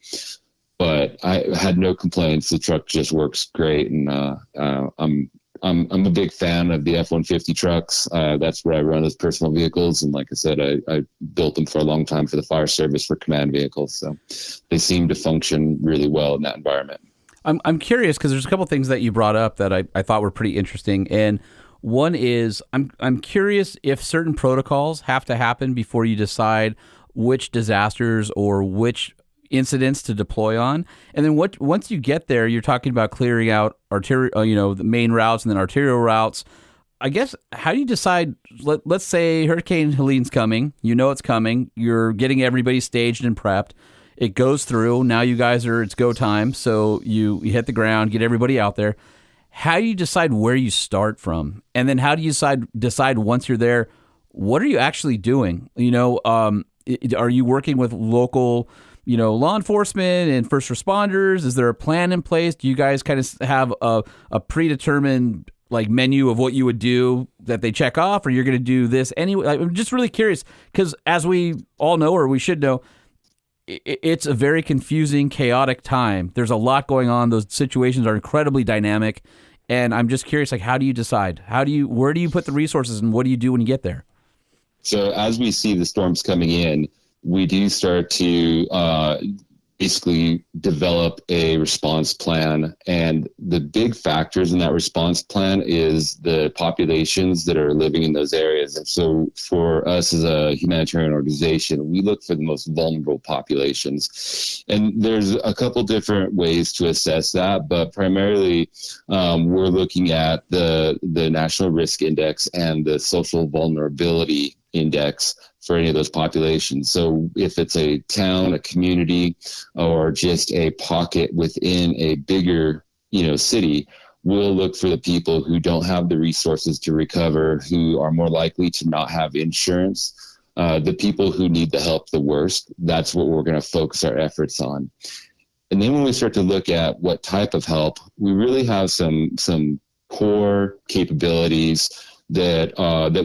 But I had no complaints. The truck just works great, and I'm I'm a big fan of the F-150 trucks. That's where I run as personal vehicles. And like I said, I built them for a long time for the fire service for command vehicles. So they seem to function really well in that environment. I'm curious because there's a couple things that you brought up that I thought were pretty interesting. And one is I'm curious if certain protocols have to happen before you decide which disasters or which incidents to deploy on. And then once you get there, you're talking about clearing out the main routes and then arterial routes. I guess, how do you decide, let's say Hurricane Helene's coming, it's coming, you're getting everybody staged and prepped, it goes through, now you guys it's go time, so you hit the ground, get everybody out there. How do you decide where you start from? And then how do you decide once you're there, what are you actually doing? Are you working with local law enforcement and first responders? Is there a plan in place? Do you guys kind of have a predetermined menu of what you would do that they check off, or you're going to do this anyway? I'm just really curious because, as we all know, or we should know, it's a very confusing, chaotic time. There's a lot going on. Those situations are incredibly dynamic, and I'm just curious, how do you decide? Where do you put the resources, and what do you do when you get there? So as we see the storms coming in, we do start to basically develop a response plan. And the big factors in that response plan is the populations that are living in those areas. And so for us as a humanitarian organization, we look for the most vulnerable populations. And there's a couple different ways to assess that, but primarily we're looking at the National Risk Index and the Social Vulnerability Index for any of those populations. So if it's a town, a community, or just a pocket within a bigger, city, we'll look for the people who don't have the resources to recover, who are more likely to not have insurance, the people who need the help the worst. That's what we're going to focus our efforts on. And then when we start to look at what type of help, we really have some core capabilities that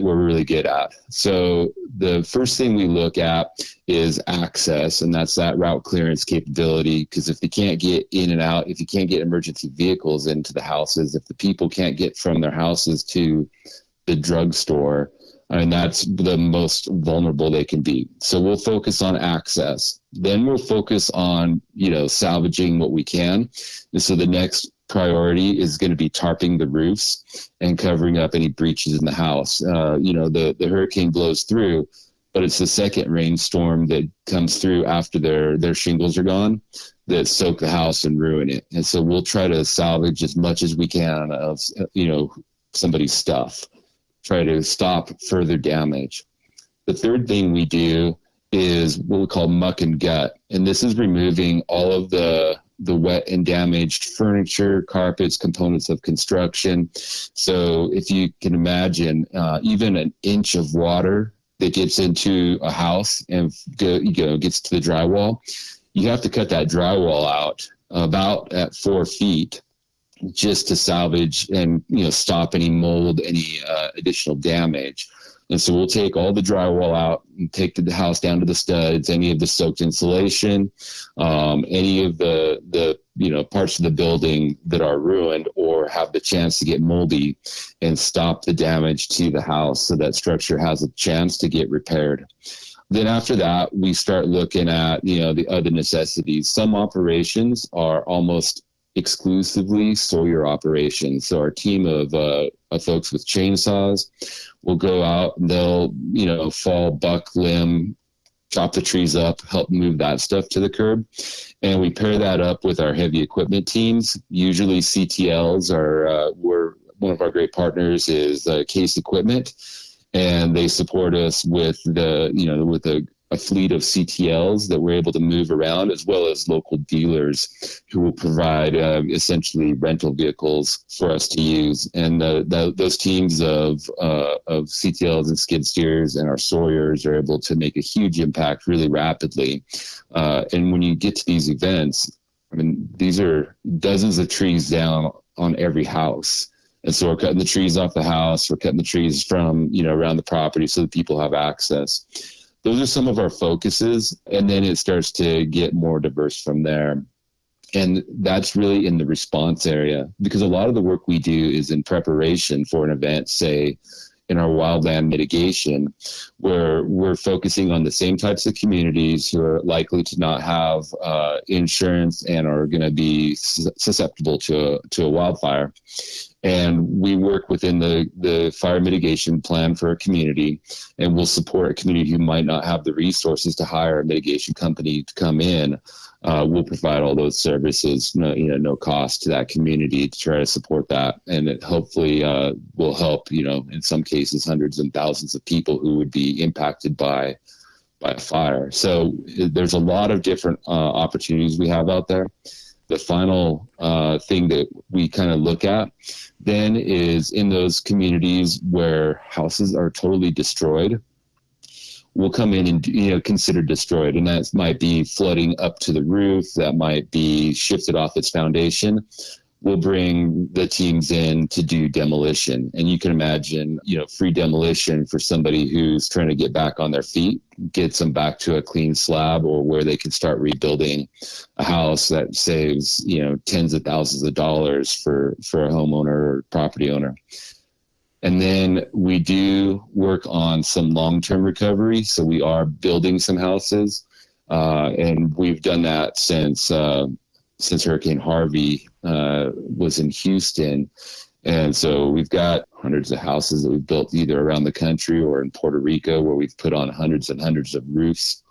we're really good at. So the first thing we look at is access, and that's that route clearance capability. Because if they can't get in and out, if you can't get emergency vehicles into the houses, if the people can't get from their houses to the drugstore, that's the most vulnerable they can be. So we'll focus on access. Then we'll focus on, salvaging what we can. And so the next priority is going to be tarping the roofs and covering up any breaches in the house. The hurricane blows through, but it's the second rainstorm that comes through after their shingles are gone that soak the house and ruin it. And so we'll try to salvage as much as we can of, somebody's stuff, try to stop further damage. The third thing we do is what we call muck and gut. And this is removing all of the wet and damaged furniture, carpets, components of construction. So if you can imagine, even an inch of water that gets into a house and gets to the drywall, you have to cut that drywall out about at 4 feet just to salvage and stop any mold, any additional damage. And so we'll take all the drywall out and take the house down to the studs, any of the soaked insulation, any of the parts of the building that are ruined or have the chance to get moldy, and stop the damage to the house so that structure has a chance to get repaired. Then after that, we start looking at, the other necessities. Some operations are almost exclusively Sawyer operations. So our team of folks with chainsaws will go out and they'll, fall, buck, limb, chop the trees up, help move that stuff to the curb. And we pair that up with our heavy equipment teams. Usually CTLs are, one of our great partners is Case Equipment, and they support us with a fleet of CTLs that we're able to move around, as well as local dealers who will provide essentially rental vehicles for us to use. And those teams of CTLs and skid steers and our Sawyers are able to make a huge impact really rapidly. And when you get to these events, these are dozens of trees down on every house. And so we're cutting the trees off the house. We're cutting the trees from, around the property so that people have access. Those are some of our focuses, and then it starts to get more diverse from there. And that's really in the response area, because a lot of the work we do is in preparation for an event, say in our wildland mitigation, where we're focusing on the same types of communities who are likely to not have insurance and are going to be susceptible to a wildfire. And we work within the fire mitigation plan for a community, and we'll support a community who might not have the resources to hire a mitigation company to come in. We'll provide all those services, no cost to that community to try to support that. And it hopefully will help, in some cases, hundreds and thousands of people who would be impacted by a fire. So there's a lot of different opportunities we have out there. The final thing that we kind of look at then is in those communities where houses are totally destroyed, we'll come in and consider destroyed, and that might be flooding up to the roof, that might be shifted off its foundation. We'll bring the teams in to do demolition, and you can imagine free demolition for somebody who's trying to get back on their feet, gets them back to a clean slab, or where they can start rebuilding a house that saves tens of thousands of dollars for a homeowner or property owner. And then we do work on some long-term recovery. So we are building some houses, and we've done that since Hurricane Harvey was in Houston. And so we've got hundreds of houses that we've built either around the country or in Puerto Rico, where we've put on hundreds and hundreds of roofs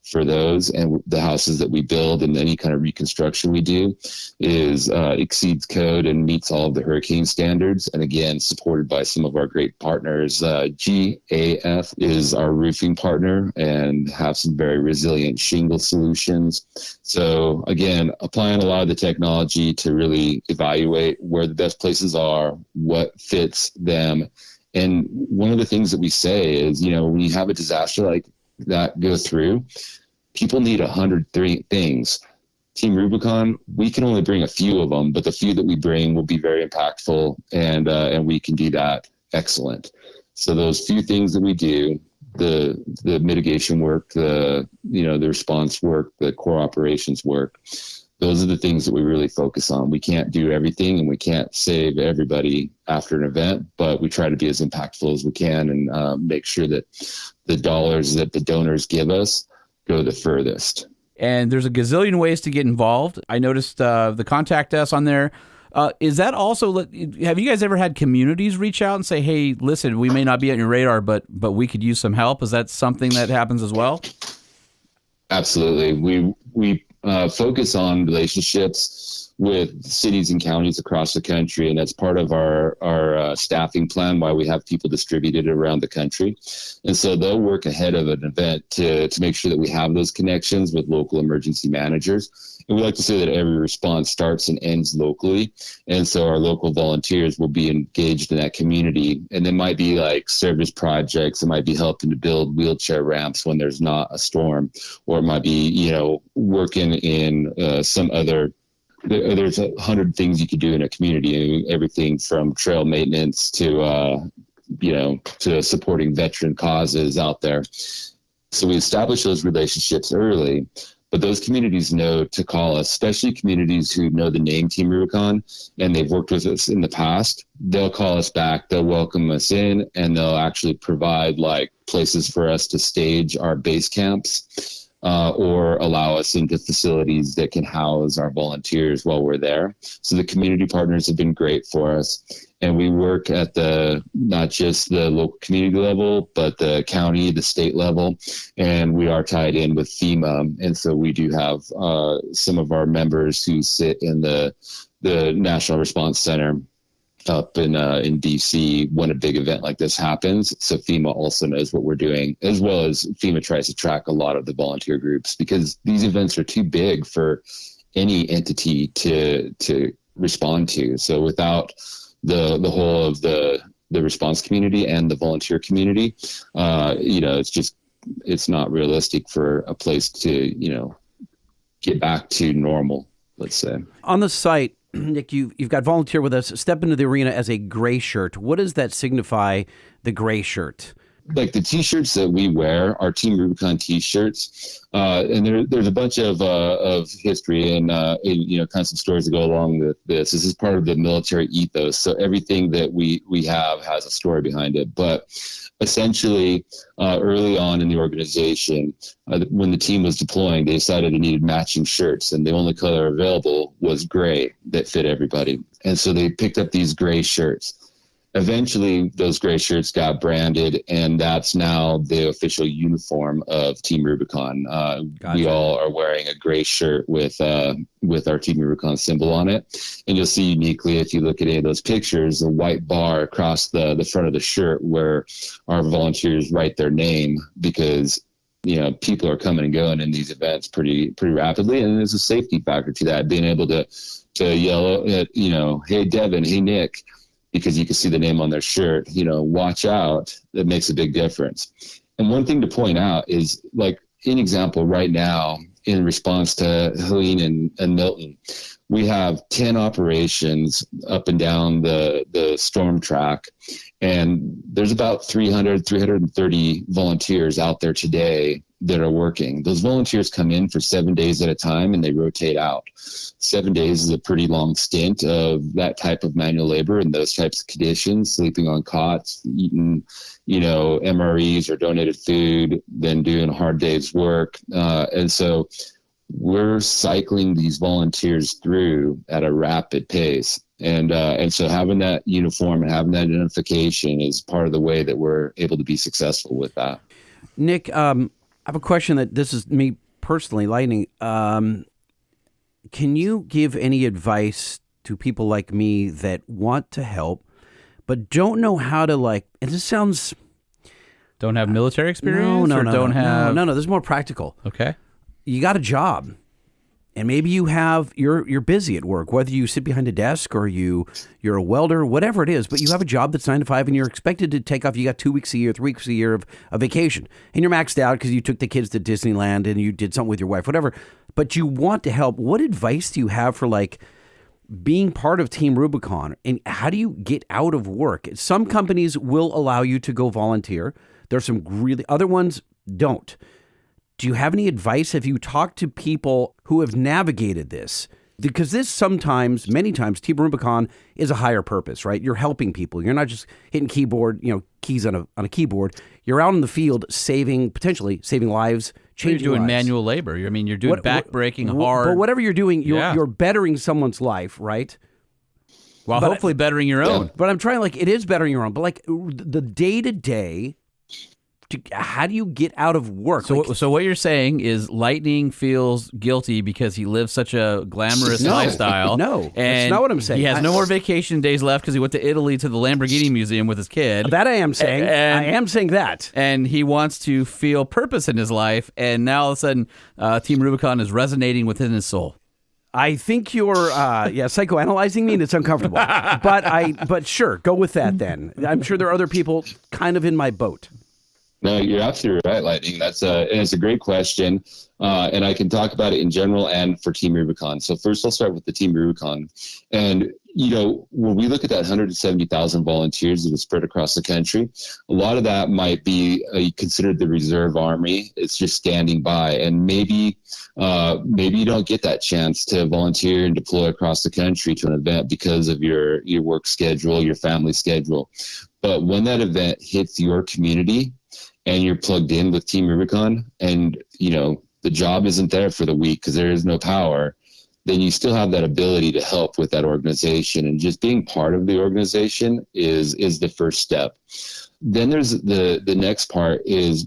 for those. And the houses that we build and any kind of reconstruction we do exceeds code and meets all of the hurricane standards. And again, supported by some of our great partners. GAF is our roofing partner and have some very resilient shingle solutions. So again, applying a lot of the technology to really evaluate where the best places are, what fits them. And one of the things that we say is, when you have a disaster like that go through, people need 103 things. Team Rubicon, we can only bring a few of them, but the few that we bring will be very impactful, and we can do that excellent. So those few things that we do, the mitigation work, the response work, the core operations work, those are the things that we really focus on. We can't do everything, and we can't save everybody after an event, but we try to be as impactful as we can and make sure that the dollars that the donors give us go the furthest. And there's a gazillion ways to get involved. I noticed the contact us on there. Is that also, have you guys ever had communities reach out and say, hey, listen, we may not be on your radar, but we could use some help? Is that something that happens as well? Absolutely. We focus on relationships with cities and counties across the country, and that's part of our staffing plan, why we have people distributed around the country. And so they'll work ahead of an event to make sure that we have those connections with local emergency managers. And we like to say that every response starts and ends locally. And so our local volunteers will be engaged in that community. And there might be like service projects. It might be helping to build wheelchair ramps when there's not a storm, or it might be, working in some other. There's 100 things you could do in a community, everything from trail maintenance to supporting veteran causes out there. So we establish those relationships early, but those communities know to call us, especially communities who know the name Team Rubicon and they've worked with us in the past. They'll call us back, they'll welcome us in, and they'll actually provide places for us to stage our base camps. Or allow us into facilities that can house our volunteers while we're there. So the community partners have been great for us. And we work at not just the local community level, but the county, the state level. And we are tied in with FEMA. And so we do have some of our members who sit in the National Response Center up in DC when a big event like this happens. So FEMA also knows what we're doing, as well as FEMA tries to track a lot of the volunteer groups, because these events are too big for any entity to respond to. So without the whole of the response community and the volunteer community, it's not realistic for a place to, get back to normal, let's say. On the site, Nick, you've got volunteer with us. Step into the arena as a gray shirt. What does that signify, the gray shirt? like the t-shirts that we wear are Team Rubicon t-shirts, and there's a bunch of history and kind of some stories that go along with this. This is part of the military ethos, so everything that we have has a story behind it. But essentially, early on in the organization, when the team was deploying, they decided they needed matching shirts, and the only color available was gray that fit everybody, and so they picked up these gray shirts. Eventually, those gray shirts got branded, and that's now the official uniform of Team Rubicon. Gotcha. We all are wearing a gray shirt with our Team Rubicon symbol on it. And you'll see uniquely, if you look at any of those pictures, a white bar across the front of the shirt where our volunteers write their name, because people are coming and going in these events pretty rapidly, and there's a safety factor to that, being able to yell at, hey, Devin, hey, Nick, because you can see the name on their shirt, watch out. That makes a big difference. And one thing to point out is, like, an example right now, in response to Helene and Milton, we have 10 operations up and down the storm track, and there's about 330 volunteers out there today that are working. Those volunteers come in for 7 days at a time, and they rotate out. 7 days is a pretty long stint of that type of manual labor in those types of conditions, sleeping on cots, eating, MREs or donated food, then doing a hard day's work. And so we're cycling these volunteers through at a rapid pace. And so having that uniform and having that identification is part of the way that we're able to be successful with that. Nick, I have a question that this is me personally, Lightning. Can you give any advice to people like me that want to help, but don't know how to, and this sounds... Don't have military experience? No, No, this is more practical. Okay. You got a job, and maybe you're busy at work, whether you sit behind a desk or you're a welder, whatever it is, but you have a job that's 9 to 5 and you're expected to take off. You got 2 weeks a year, 3 weeks a year of vacation, and you're maxed out because you took the kids to Disneyland and you did something with your wife, whatever, but you want to help. What advice do you have for being part of Team Rubicon, and how do you get out of work? Some companies will allow you to go volunteer. There's some other ones don't. Do you have any advice? Have you talked to people who have navigated this? Because many times, Team Rubicon is a higher purpose, right? You're helping people. You're not just hitting keys on a keyboard. You're out in the field potentially saving lives, changing You're doing lives. manual labor. I mean, you're doing back-breaking, hard. But whatever you're doing, you're bettering someone's life, right? While hopefully bettering your own. But I'm trying, it is bettering your own. But the day-to-day, how do you get out of work? So what you're saying is Lightning feels guilty because he lives such a glamorous lifestyle. No, and that's not what I'm saying. He has no more vacation days left because he went to Italy to the Lamborghini Museum with his kid. That I am saying. I am saying that. And he wants to feel purpose in his life, and now all of a sudden Team Rubicon is resonating within his soul. I think you're psychoanalyzing me, and it's uncomfortable. But sure, go with that then. I'm sure there are other people kind of in my boat. No, you're absolutely right, Lightning. It's a great question, and I can talk about it in general and for Team Rubicon. So first, I'll start with the Team Rubicon. And, when we look at that 170,000 volunteers that are spread across the country, a lot of that might be considered the reserve army. It's just standing by. And maybe you don't get that chance to volunteer and deploy across the country to an event because of your work schedule, your family schedule. But when that event hits your community, and you're plugged in with Team Rubicon, and the job isn't there for the week because there is no power, then you still have that ability to help with that organization. And just being part of the organization is the first step. Then there's the next part is,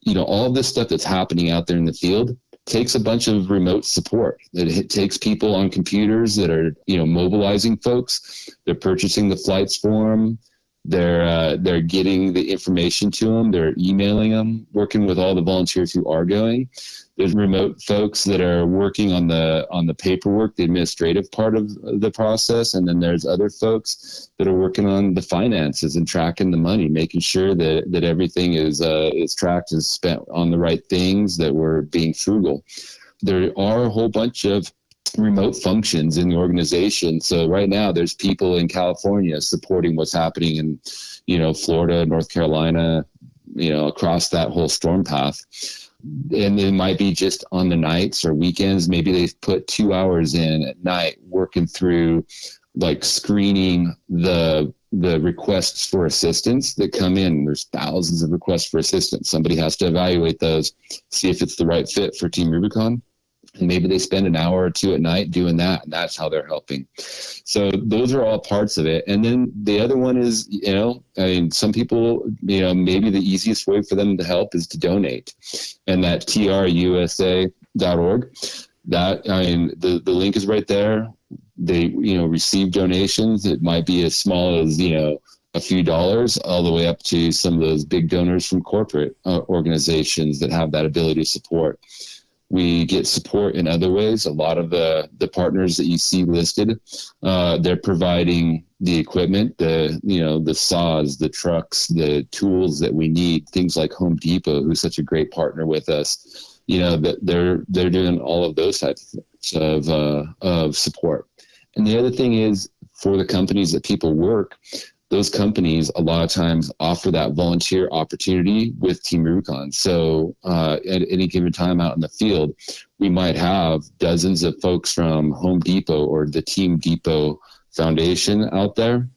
all of this stuff that's happening out there in the field takes a bunch of remote support. It takes people on computers that are, mobilizing folks. They're purchasing the flights for them. They're getting the information to them. They're emailing them, working with all the volunteers who are going. There's remote folks that are working on the paperwork, the administrative part of the process. And then there's other folks that are working on the finances and tracking the money, making sure that everything is tracked and spent on the right things, that we're being frugal. There are a whole bunch of remote functions in the organization. So right now there's people in California supporting what's happening in, Florida, North Carolina, across that whole storm path. And it might be just on the nights or weekends. Maybe they've put 2 hours in at night working through like screening the requests for assistance that come in. There's thousands of requests for assistance. Somebody has to evaluate those, see if it's the right fit for Team Rubicon. And maybe they spend an hour or two at night doing that, and that's how they're helping. So those are all parts of it. And then the other one is, some people, maybe the easiest way for them to help is to donate. And that trusa.org, the link is right there. They, receive donations. It might be as small as, a few dollars all the way up to some of those big donors from corporate organizations that have that ability to support. We get support in other ways. A lot of the partners that you see listed, they're providing the equipment, the saws, the trucks, the tools that we need. Things like Home Depot, who's such a great partner with us, that they're doing all of those types of support. And the other thing is, for the companies that people work, those companies a lot of times offer that volunteer opportunity with Team Rubicon. So at any given time out in the field, we might have dozens of folks from Home Depot or the Team Depot Foundation out there.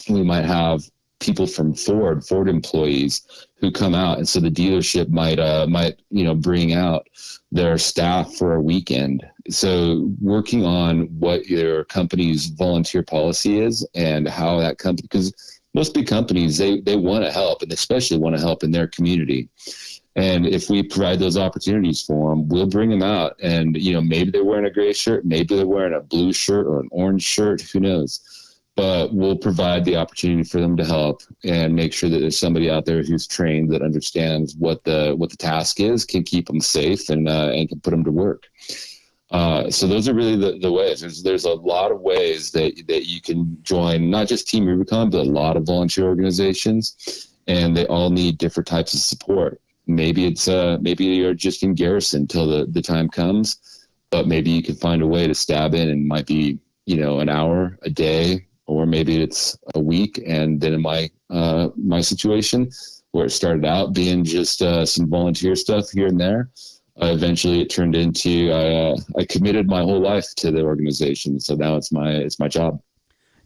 We might have people from Ford employees who come out. And so the dealership might bring out their staff for a weekend. So working on what your company's volunteer policy is and how that company, because most big companies, they want to help, and especially want to help in their community. And if we provide those opportunities for them, we'll bring them out. And, maybe they're wearing a gray shirt, maybe they're wearing a blue shirt or an orange shirt, who knows? But we'll provide the opportunity for them to help and make sure that there's somebody out there who's trained, that understands what the task is, can keep them safe, and can put them to work. So those are really the ways. There's a lot of ways that you can join, not just Team Rubicon, but a lot of volunteer organizations, and they all need different types of support. Maybe it's maybe you're just in garrison till the time comes, but maybe you can find a way to stab in, and it might be an hour, a day, or maybe it's a week. And then in my situation, where it started out being just some volunteer stuff here and there, eventually it turned into I committed my whole life to the organization. So now it's my job.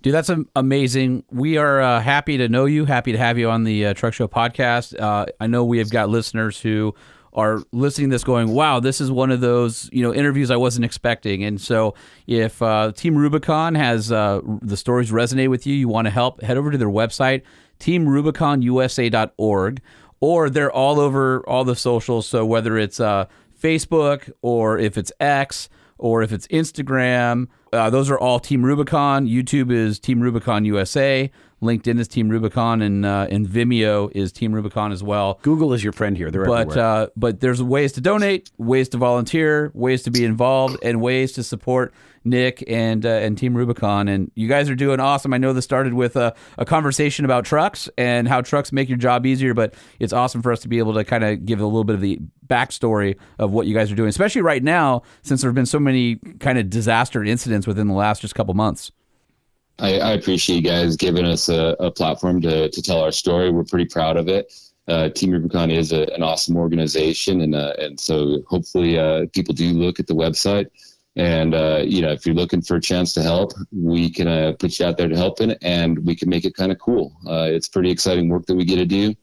Dude, that's amazing. We are happy to know you, happy to have you on the Truck Show podcast. I know we have got listeners who are listening to this going, wow, this is one of those interviews I wasn't expecting. And so if Team Rubicon has the stories resonate with you, you want to help, head over to their website, teamrubiconusa.org, or they're all over all the socials. So whether it's Facebook, or if it's X, or if it's Instagram, those are all Team Rubicon. YouTube is Team Rubicon USA. LinkedIn is Team Rubicon, and Vimeo is Team Rubicon as well. Google is your friend here. They're everywhere. But there's ways to donate, ways to volunteer, ways to be involved, and ways to support Nick and Team Rubicon. And you guys are doing awesome. I know this started with a conversation about trucks and how trucks make your job easier, but it's awesome for us to be able to kind of give a little bit of the backstory of what you guys are doing, especially right now, since there have been so many kind of disaster incidents within the last just couple months. I appreciate you guys giving us a platform to tell our story. We're pretty proud of it. Team Rubicon is an awesome organization, and so hopefully people do look at the website. And if you're looking for a chance to help, we can put you out there to help in it, and we can make it kind of cool. It's pretty exciting work that we get to do,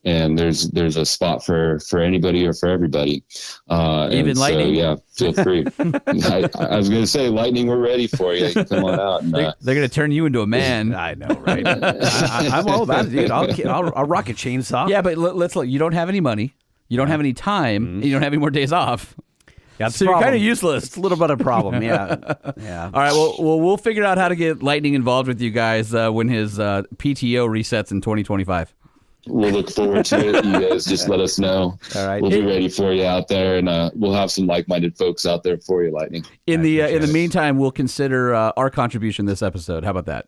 and there's a spot for anybody or for everybody. Even Lightning. So, yeah, feel free. I was going to say, Lightning, we're ready for you. Come on out. And, they're going to turn you into a man. I know, right? I'm all about it, dude. I'll rock a chainsaw. Yeah, but let's look. You don't have any money. You don't have any time. And you don't have any more days off. Yeah, so you're kind of useless. It's a little bit of a problem, yeah. All right, well, we'll figure out how to get Lightning involved with you guys when his PTO resets in 2025. We'll look forward to it. You guys just let us know. All right. We'll be ready for you out there, and we'll have some like-minded folks out there for you, Lightning. In the meantime, we'll consider our contribution this episode. How about that?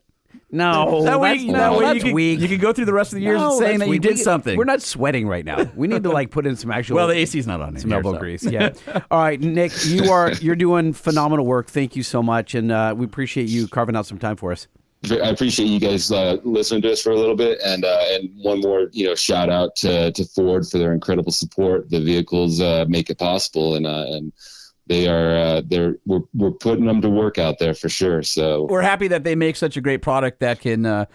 No, that's weak. You can go through the rest of the year saying that you did something. We're not sweating right now. We need to put in some actual. Well, the AC's not on. Some elbow grease. Yeah. All right, Nick, you're doing phenomenal work. Thank you so much, and we appreciate you carving out some time for us. I appreciate you guys listening to us for a little bit, and one more shout out to Ford for their incredible support. The vehicles make it possible, and they are we're putting them to work out there for sure. So we're happy that they make such a great product that can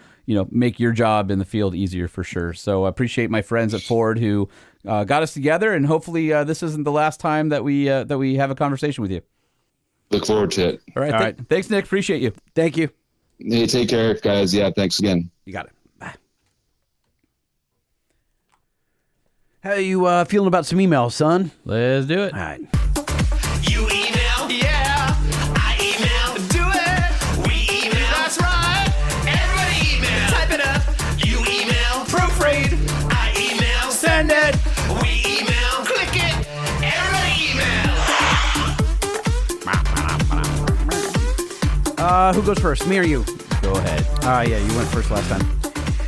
make your job in the field easier for sure. So I appreciate my friends at Ford who got us together, and hopefully this isn't the last time that we have a conversation with you. Look forward to it. All right. Thanks, Nick. Appreciate you. Thank you. Hey, take care, guys. Yeah, thanks again. You got it. Bye. How you feeling about some emails, son? Let's do it. All right. You email? Yeah. I email? Do it. We email? That's right. Everybody email. Type it up. You email? Proofread. I email? Send it. We email? Click it. Everybody email. Who goes first? Me or you? Go ahead. Yeah, you went first last time.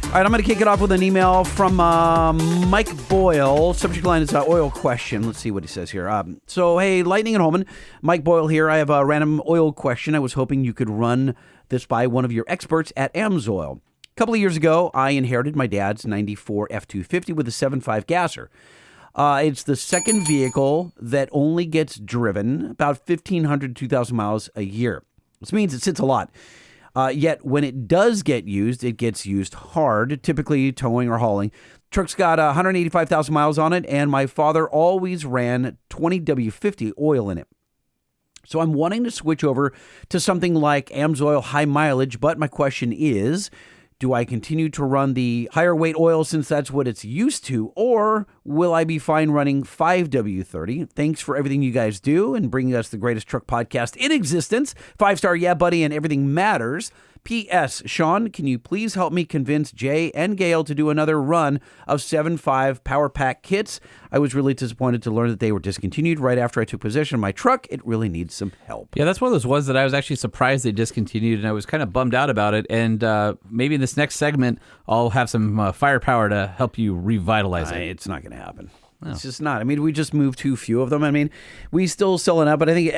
All right, I'm going to kick it off with an email from Mike Boyle. Subject line is oil question. Let's see what he says here. So, hey, Lightning and Holman. Mike Boyle here. I have a random oil question. I was hoping you could run this by one of your experts at AMSOIL. A couple of years ago, I inherited my dad's 94 F-250 with a 7.5 gasser. It's the second vehicle that only gets driven about 1,500 to 2,000 miles a year. This means it sits a lot. Yet when it does get used, it gets used hard, typically towing or hauling. Truck's got 185,000 miles on it, and my father always ran 20 W50 oil in it. So I'm wanting to switch over to something like AMSOIL high mileage, but my question is, do I continue to run the higher weight oil since that's what it's used to, or will I be fine running 5W30? Thanks for everything you guys do and bringing us the greatest truck podcast in existence. 5-star, yeah, buddy, and everything matters. P.S. Sean, can you please help me convince Jay and Gail to do another run of 7.5 Power Pack kits? I was really disappointed to learn that they were discontinued right after I took possession of my truck. It really needs some help. Yeah, that's one of those ones that I was actually surprised they discontinued, and I was kind of bummed out about it. And maybe in this next segment, I'll have some firepower to help you revitalize it. It's not going to happen. No. It's just not. I mean, we just moved too few of them. I mean, we still sell it out, but I think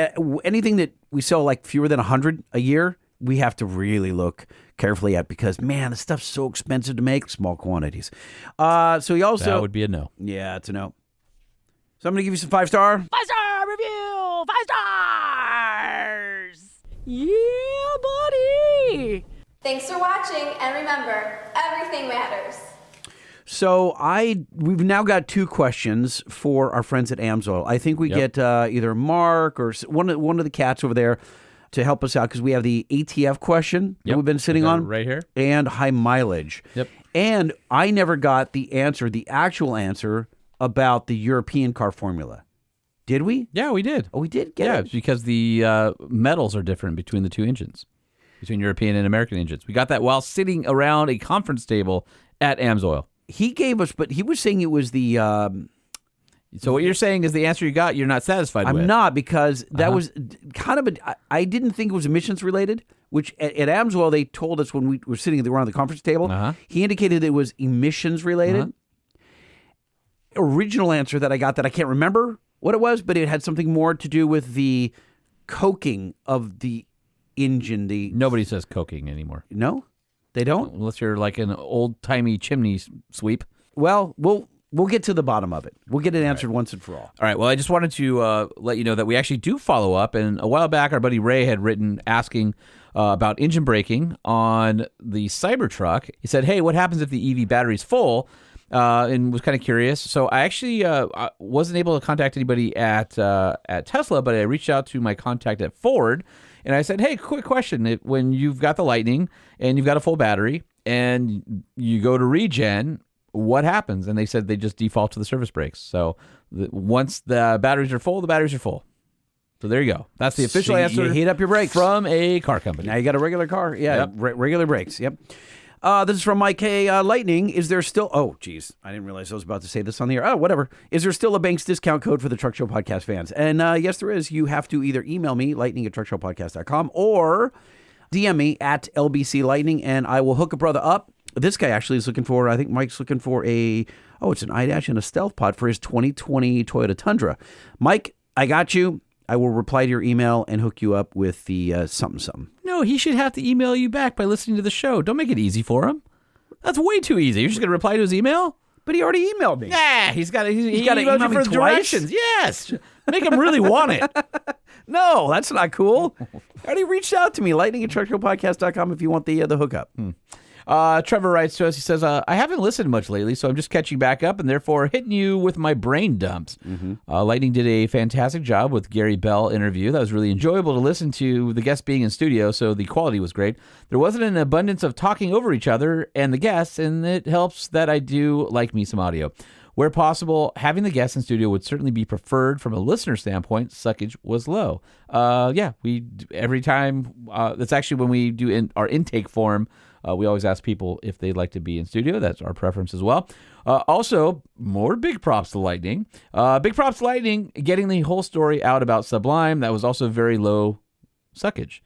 anything that we sell like fewer than 100 a year, we have to really look carefully at because, man, the stuff's so expensive to make, small quantities. So he also... That would be a no. Yeah, it's a no. So I'm going to give you some 5-star. 5-star review! 5 stars! Yeah, buddy! Thanks for watching, and remember, everything matters. So we've now got 2 questions for our friends at AMSOIL. I think we get either Mark or one of the cats over there to help us out because we have the ATF question that we've been sitting on right here, and high mileage. Yep. And I never got the actual answer about the European car formula. Did we? Yeah, we did. Oh, we did get it? Yeah, because the metals are different between the 2 engines, between European and American engines. We got that while sitting around a conference table at AMSOIL. He gave us, but he was saying it was the... So what you're saying is the answer you got, you're not satisfied with. I'm not, because that was kind of I didn't think it was emissions related, which at AMSOIL they told us when we were sitting around the conference table. He indicated it was emissions related. Original answer that I got that I can't remember what it was, but it had something more to do with the coking of the engine. Nobody says coking anymore. No? They don't? Unless you're like an old-timey chimney sweep. Well, we'll get to the bottom of it. We'll get it answered once and for all. All right. Well, I just wanted to let you know that we actually do follow up. And a while back, our buddy Ray had written asking about engine braking on the Cybertruck. He said, hey, what happens if the EV battery's full? And was kind of curious. So I actually wasn't able to contact anybody at Tesla, but I reached out to my contact at Ford. And I said, hey, quick question. When you've got the Lightning and you've got a full battery and you go to regen, what happens? And they said they just default to the service brakes. So once the batteries are full, the batteries are full. So there you go. That's the official answer. You heat up your brakes from a car company. Now you got a regular car. Yeah, Yep. Regular brakes. Yep. This is from Mike. Hey, Lightning, is there still... Oh, geez. I didn't realize I was about to say this on the air. Oh, whatever. Is there still a Banks discount code for the Truck Show Podcast fans? And yes, there is. You have to either email me, lightning@truckshowpodcast.com, or DM me at LBC Lightning, and I will hook a brother up. This guy actually is looking for... I think Mike's looking for it's an iDash and a Stealth Pod for his 2020 Toyota Tundra. Mike, I got you. I will reply to your email and hook you up with the something. No, he should have to email you back by listening to the show. Don't make it easy for him. That's way too easy. You're just going to reply to his email? But he already emailed me. Nah, he's got to email email me you for twice? directions. Yes. Make him really want it. No, that's not cool. Already reached out to me, lightning@truckshowpodcast.com if you want the hookup. Trevor writes to us. He says, I haven't listened much lately, so I'm just catching back up and therefore hitting you with my brain dumps. Lightning did a fantastic job with Gary Bell interview. That was really enjoyable to listen to, the guests being in studio, so the quality was great. There wasn't an abundance of talking over each other and the guests, and it helps that I do like me some audio. Where possible, having the guests in studio would certainly be preferred from a listener standpoint. Suckage was low. We every time, that's actually when we do our intake form, we always ask people if they'd like to be in studio. That's our preference as well. Also, more big props to Lightning. Big props to Lightning getting the whole story out about Sublime. That was also very low suckage.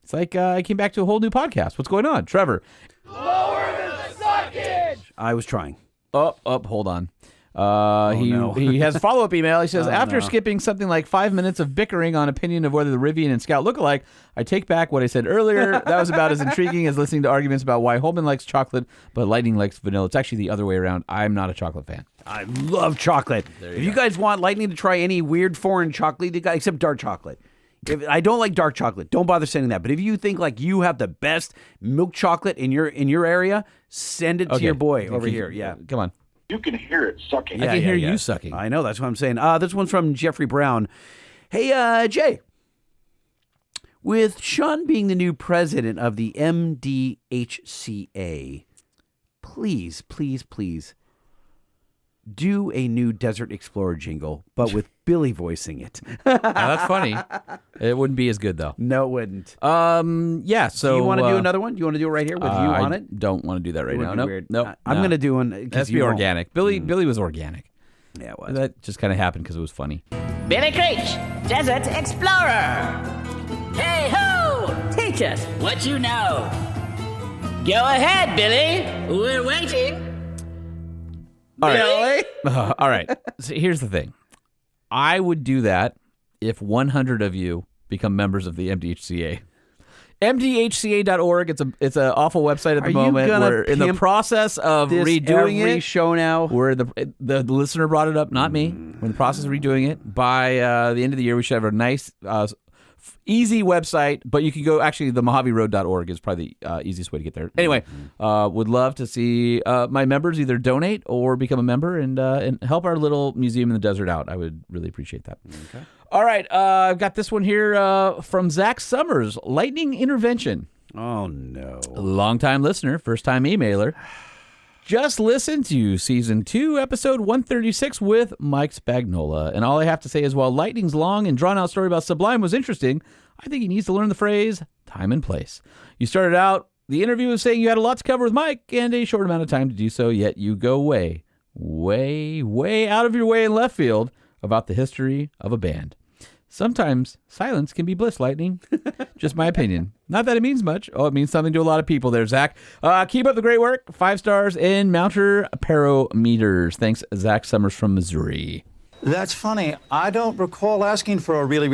It's like I came back to a whole new podcast. What's going on? Trevor. Lower the suckage! I was trying. Hold on. He has a follow-up email. He says, after skipping something like 5 minutes of bickering on opinion of whether the Rivian and Scout look alike, I take back what I said earlier. That was about as intriguing as listening to arguments about why Holman likes chocolate, but Lightning likes vanilla. It's actually the other way around. I'm not a chocolate fan. I love chocolate. If you guys want Lightning to try any weird foreign chocolate, except dark chocolate. If I don't like dark chocolate, don't bother sending that. But if you think like you have the best milk chocolate in your area, send it to your boy over here. Yeah, come on. You can hear it sucking. I can hear you sucking. I know, that's what I'm saying. This one's from Jeffrey Brown. Hey, Jay. With Sean being the new president of the MDHCA, please do a new Desert Explorer jingle, but with Billy voicing it. That's funny. It wouldn't be as good, though. No, it wouldn't. Yeah, so... Do you want to do another one? Do you want to do it right here with you on it? I don't want to do that right now. No. I'm going to do one. It has to be organic. Billy was organic. Yeah, it was. That just kind of happened because it was funny. Billy Creech, Desert Explorer. Hey ho! Teach us what you know. Go ahead, Billy. We're waiting. All right. All right. So here's the thing. I would do that if 100 of you become members of the MDHCA. MDHCA.org. It's an awful website at the moment. We're in the process of redoing every it. Show now. Where the listener brought it up, not me. We're in the process of redoing it. By the end of the year, we should have a nice, easy website. But you can go. Actually, the MojaveRoad.org is probably the easiest way to get there. Anyway, would love to see my members either donate or become a member and help our little museum in the desert out. I would really appreciate that. Okay. All right, I've got this one here from Zach Summers, Lightning Intervention. Oh, no. Longtime listener, first-time emailer. Just listened to Season 2, Episode 136 with Mike Spagnola. And all I have to say is, while Lightning's long and drawn-out story about Sublime was interesting, I think he needs to learn the phrase, time and place. You started out the interview with saying you had a lot to cover with Mike and a short amount of time to do so, yet you go way, way, way out of your way in left field about the history of a band. Sometimes silence can be bliss, Lightning. Just my opinion. Not that it means much. Oh, it means something to a lot of people there, Zach. Keep up the great work. 5 stars in Mounter Parometers. Thanks, Zach Summers from Missouri. That's funny. I don't recall asking for a really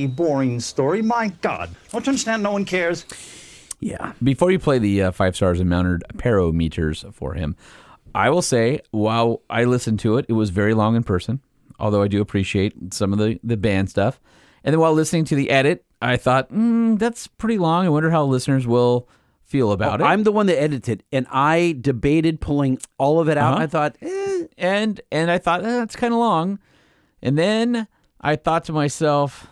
boring story. My God. Don't you understand? No one cares. Yeah. Before you play the 5 stars in Mounter Parometers for him, I will say, while I listened to it, it was very long in person, although I do appreciate some of the band stuff. And then while listening to the edit, I thought, that's pretty long. I wonder how listeners will feel about it. I'm the one that edited, and I debated pulling all of it out. I thought, And I thought, that's kind of long. And then I thought to myself,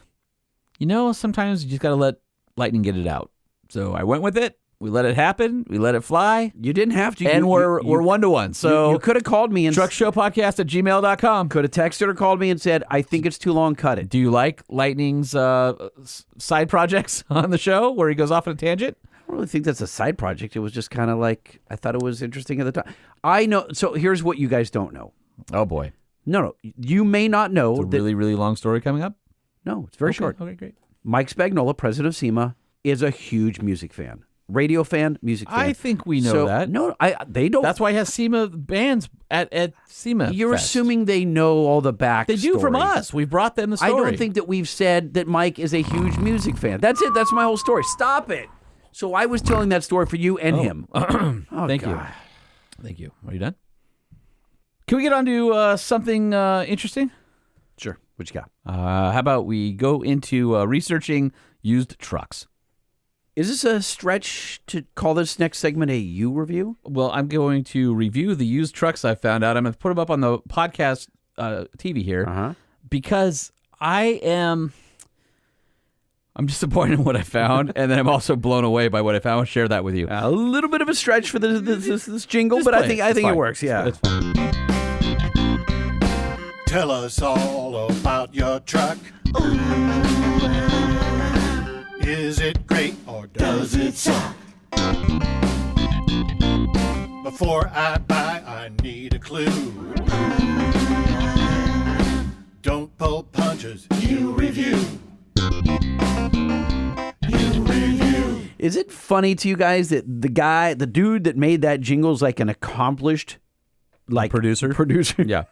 sometimes you just got to let Lightning get it out. So I went with it. We let it happen. We let it fly. You didn't have to. And we're 1-to-1. So you could have called me and truckshowpodcast@gmail.com. Could have texted or called me and said, I think it's too long, cut it. Do you like Lightning's side projects on the show where he goes off on a tangent? I don't really think that's a side project. It was just kind of like, I thought it was interesting at the time. I know. So here's what you guys don't know. Oh, boy. No. You may not know. It's a really, really long story coming up? No, it's very short. Okay, great. Mike Spagnola, president of SEMA, is a huge music fan. radio fan, music fan. I think we know So, that. No, they don't. That's why he has SEMA bands at SEMA. You're Fest. assuming they know all the back. They do from us. We've brought them the story. I don't think that we've said that Mike is a huge music fan. That's it. That's my whole story. Stop it. So I was telling that story for you and him. Thank you. Thank you. Are you done? Can we get on to something interesting? Sure. What you got? How about we go into researching used trucks? Is this a stretch to call this next segment a you review? Well, I'm going to review the used trucks I found out. I'm going to put them up on the podcast TV here because I'm disappointed in what I found, and then I'm also blown away by what I found. I'll share that with you. A little bit of a stretch for this jingle, Just but play I think It's it works. Yeah. It's fine. Tell us all about your truck. Is it great or does it suck? Before I buy, I need a clue. Don't pull punches, you review. Is it funny to you guys that the dude that made that jingle is like an accomplished, like Producer? Yeah.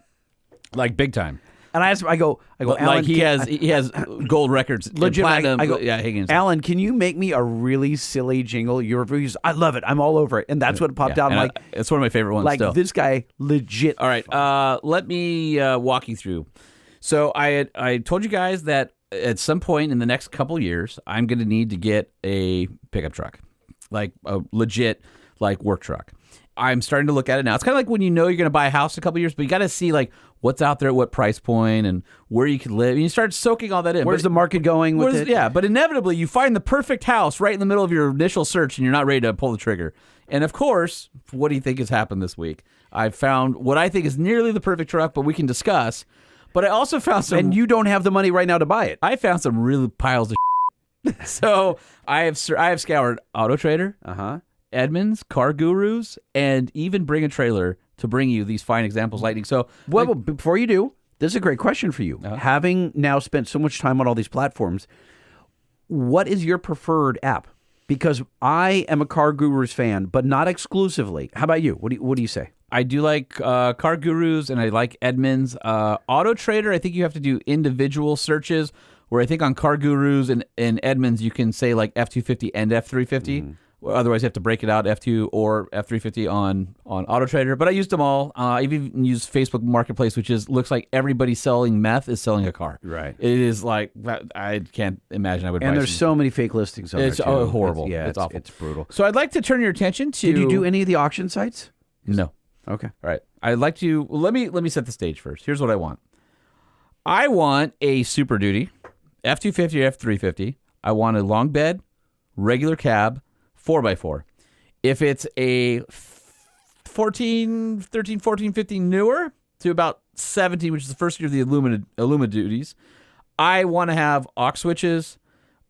Like big time. And I asked him, I go, Alan, Like he has gold records. legit. Platinum. I go, yeah, Higgins. Alan, can you make me a really silly jingle? Your reviews, I love it. I'm all over it, and that's what popped out. and I'm like, it's one of my favorite ones like still. this guy, legit. All right, let me walk you through. So I told you guys that at some point in the next couple years, I'm going to need to get a pickup truck, like a legit like work truck. I'm starting to look at it now. It's kind of like when you know you're going to buy a house in a couple years, but you got to see like what's out there at what price point and where you can live. And you start soaking all that in. Where's the market going with it? Yeah, but inevitably you find the perfect house right in the middle of your initial search, and you're not ready to pull the trigger. And of course, what do you think has happened this week? I found what I think is nearly the perfect truck, but we can discuss. But I also found some... And you don't have the money right now to buy it. I found some really piles of So I have scoured Auto Trader, Edmunds, Car Gurus, and even Bring a Trailer to bring you these fine examples, Lightning. So, Well, before you do, this is a great question for you. Having now spent so much time on all these platforms, what is your preferred app? Because I am a Car Gurus fan, but not exclusively. How about you? What do you say? I do like Car Gurus, and I like Edmunds. Auto Trader, I think you have to do individual searches, where I think on Car Gurus and Edmunds, you can say like F250 and F350. Otherwise, you have to break it out, F2 or F350 on Auto Trader. But I used them all. I've even used Facebook Marketplace, which looks like everybody selling meth is selling a car. Right. It is like, I can't imagine I would buy And there's some. so many fake listings on It's there, too. horrible. It's awful. It's brutal. So I'd like to turn your attention to... Did you do any of the auction sites? No. Okay. All right. I'd like to... Let me set the stage first. Here's what I want. I want a Super Duty, F250 or F350. I want a long bed, regular cab, 4x4. If it's a 13, 14, 15 newer to about 17, which is the first year of the Illuma duties, I want to have aux switches,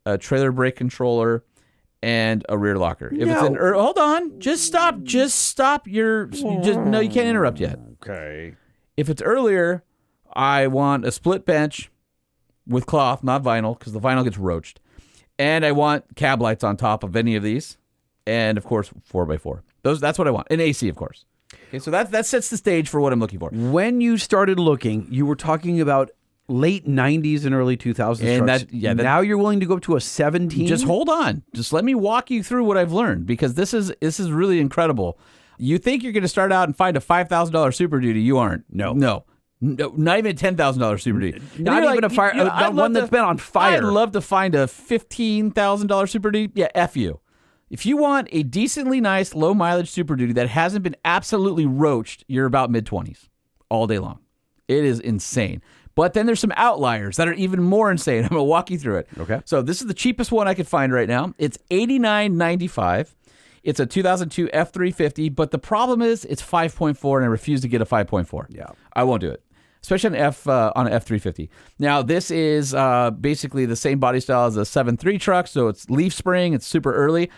a trailer brake controller, and a rear locker. If it's an hold on, just stop. No, you can't interrupt yet. Okay. If it's earlier, I want a split bench with cloth, not vinyl, because the vinyl gets roached. And I want cab lights on top of any of these. And, of course, 4x4. That's what I want. And AC, of course. Okay, so that sets the stage for what I'm looking for. When you started looking, you were talking about late 90s and early 2000s And trucks. Now you're willing to go up to a 17? Just hold on. Just let me walk you through what I've learned, because this is really incredible. You think you're going to start out and find a $5,000 Super Duty. You aren't. No, not even a $10,000 Super Duty. Not even a one that's been on fire. I'd love to find a $15,000 Super Duty. Yeah, F you. If you want a decently nice, low-mileage Super Duty that hasn't been absolutely roached, you're about mid-20s all day long. It is insane. But then there's some outliers that are even more insane. I'm going to walk you through it. Okay. So this is the cheapest one I could find right now. It's $89.95. It's a 2002 F350, but the problem is it's 5.4, and I refuse to get a 5.4. Yeah. I won't do it, especially on an F350. Now, this is basically the same body style as a 7.3 truck, so it's leaf spring. It's super early.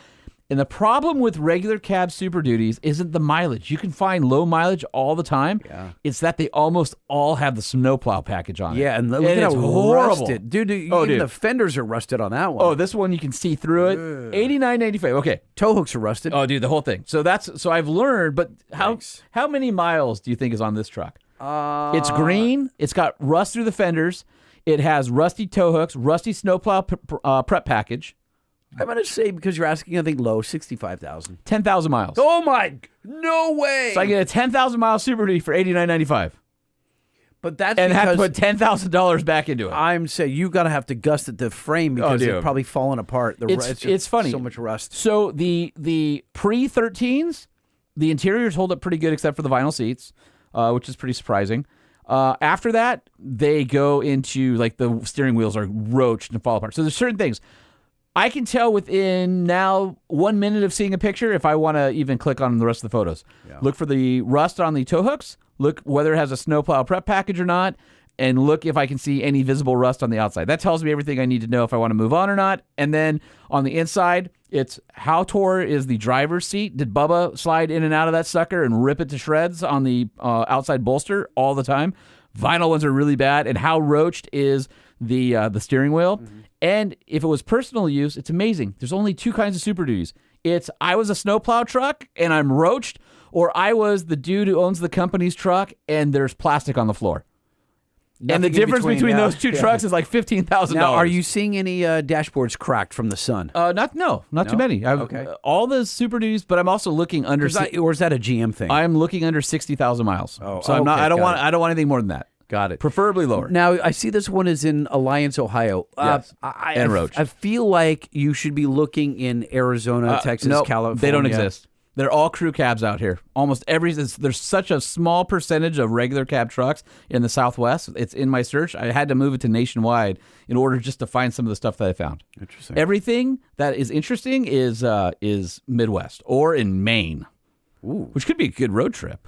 And the problem with regular cab Super Duties isn't the mileage. You can find low mileage all the time. Yeah. It's that they almost all have the snowplow package on it. Yeah, and look at how it's horrible. rusted. Dude, even the fenders are rusted on that one. Oh, this one you can see through it. $89.95. Okay. Tow hooks are rusted. Oh, dude, the whole thing. So I've learned, but how many miles do you think is on this truck? It's green. It's got rust through the fenders. It has rusty tow hooks, rusty snowplow prep package. I'm going to say, because you're asking, I think low, 65,000. 10,000 miles. Oh, no way. So I get a 10,000 mile Super Duty for $89.95. But that's and because have to put $10,000 back into it. I'm saying you got to have to gusset the frame because it's probably falling apart. It's funny. So much rust. So the pre-13s, the interiors hold up pretty good except for the vinyl seats, which is pretty surprising. After that, they go into, like, the steering wheels are roached and fall apart. So there's certain things. I can tell within now 1 minute of seeing a picture if I want to even click on the rest of the photos. Yeah. Look for the rust on the tow hooks. Look whether it has a snowplow prep package or not. And look if I can see any visible rust on the outside. That tells me everything I need to know if I want to move on or not. And then on the inside, it's how tore is the driver's seat? Did Bubba slide in and out of that sucker and rip it to shreds on the outside bolster all the time? Vinyl ones are really bad. And how roached is the steering wheel? Mm-hmm. And if it was personal use, it's amazing. There's only two kinds of Super Duties. It's I was a snowplow truck and I'm roached, or I was the dude who owns the company's truck and there's plastic on the floor. And the difference between those two trucks is like $15,000. Now, are you seeing any dashboards cracked from the sun? Not too many. Okay. All the Super Duties, but I'm also looking under. Or is that a GM thing? I'm looking under 60,000 miles. Oh, so I'm not. I don't want anything more than that. Got it. Preferably lower. Now, I see this one is in Alliance, Ohio. Yes. And Roach. I feel like you should be looking in Arizona, Texas, no, California. They don't exist. They're all crew cabs out here. Almost there's such a small percentage of regular cab trucks in the Southwest. It's in my search. I had to move it to nationwide in order just to find some of the stuff that I found. Interesting. Everything that is interesting is Midwest or in Maine, which could be a good road trip.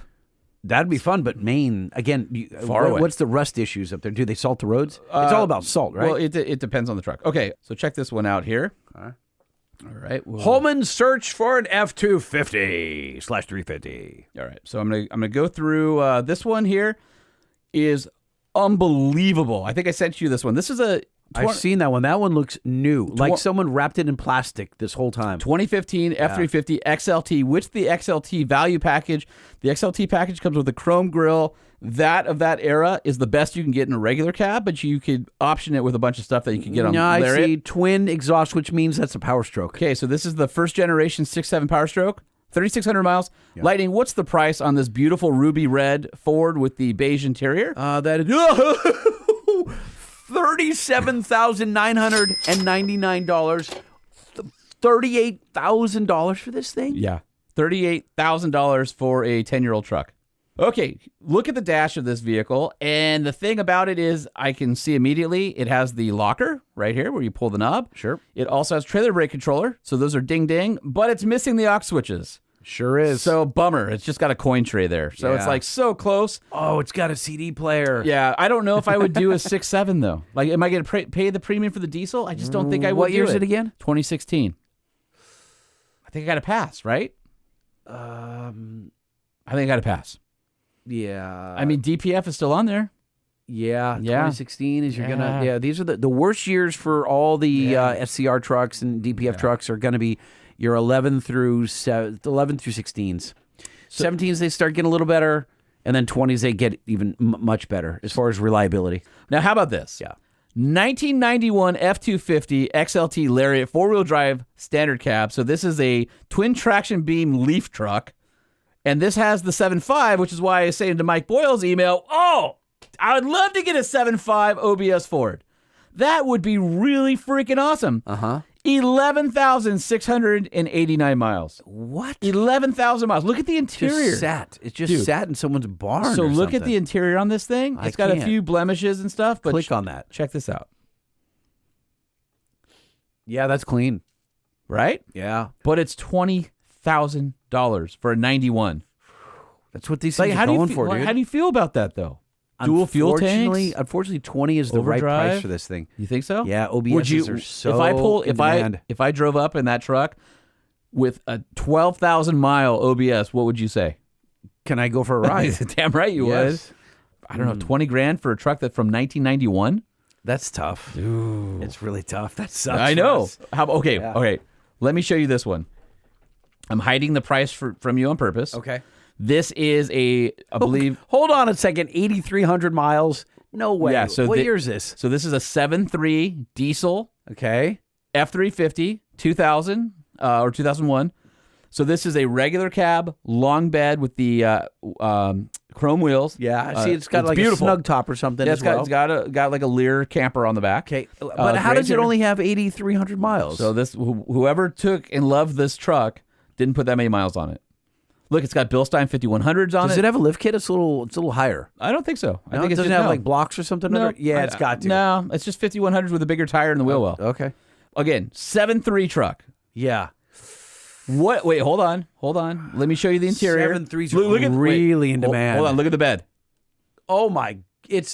That'd be fun, but Maine, again, far away. What's the rust issues up there? Do they salt the roads? It's all about salt, right? Well, it depends on the truck. Okay, so check this one out here. All right. Holman search for an F-250/350. All right, so I'm gonna go through this one here. Is unbelievable. I think I sent you this one. This is I've seen that one. That one looks new, like someone wrapped it in plastic this whole time. 2015 F-350 XLT, which the XLT value package. The XLT package comes with a chrome grille. That of that era is the best you can get in a regular cab, but you could option it with a bunch of stuff that you can get on Lariat. I see twin exhaust, which means that's a Power Stroke. Okay, so this is the first generation 6.7 Power Stroke. 3,600 miles. Yeah. Lightning, what's the price on this beautiful ruby red Ford with the beige interior? That is $37,999. $38,000 for this thing? Yeah. $38,000 for a 10-year-old truck. Okay, look at the dash of this vehicle, and the thing about it is I can see immediately it has the locker right here where you pull the knob. Sure. It also has trailer brake controller, so those are ding-ding, but it's missing the aux switches. Sure is. So bummer. It's just got a coin tray there. So it's like so close. Oh, it's got a CD player. Yeah, I don't know if I would do a 6.7 though. Like, am I going to pay the premium for the diesel? I just don't think I would. What year is it again? 2016. I think I got to pass, right? I think I got to pass. Yeah. I mean, DPF is still on there. Yeah. 2016 is these are the worst years for all the SCR trucks and DPF trucks are going to be your 11 through 16s. 17s, they start getting a little better, and then 20s, they get even much better as far as reliability. Now, how about this? Yeah. 1991 F-250 XLT Lariat four-wheel drive standard cab. So this is a twin traction beam leaf truck. And this has the 7.5, which is why I was saying to Mike Boyle's email, I would love to get a 7.5 OBS Ford. That would be really freaking awesome. 11,689 miles. What? 11,000 miles. Look at the interior. It just sat in someone's barn. So or look something. at the interior on this thing. It's got a few blemishes and stuff. But click on that. Check this out. Yeah, that's clean. Right? Yeah. But it's $20,000 for a 91. That's what these things are going for, dude. How do you feel about that, though? Dual fuel tanks? Unfortunately, 20 is the right price for this thing. You think so? Yeah, OBSs are so in demand. If I drove up in that truck, with a 12,000-mile OBS, what would you say? Can I go for a ride? Damn right you would. I don't know, 20 grand for a truck that's from 1991? That's tough. Ooh. It's really tough. That sucks. I know. Okay. Let me show you this one. I'm hiding the price from you on purpose. Okay. This is I believe. Hold on a second. 8,300 miles. No way. Yeah. So what year is this? So this is a 7.3 diesel. Okay. F350, 2000 or 2001. So this is a regular cab, long bed with the chrome wheels. Yeah. I see. It's got like beautiful. a snug top or something. Yeah, as well. it's got like a Lear camper on the back. Okay. But how does it only have 8,300 miles? So this whoever took and loved this truck didn't put that many miles on it. Look, it's got Bilstein 5100s on it. Does it have a lift kit? It's a little higher. I don't think so. I No, think it doesn't have like blocks or something. No, Yeah, it's got to. No, it's just 5100s with a bigger tire and the wheel well. Okay. Again, 7.3 truck. Yeah. What? Wait, hold on. Let me show you the interior. 7.3's really in demand. Hold on, look at the bed. Oh my!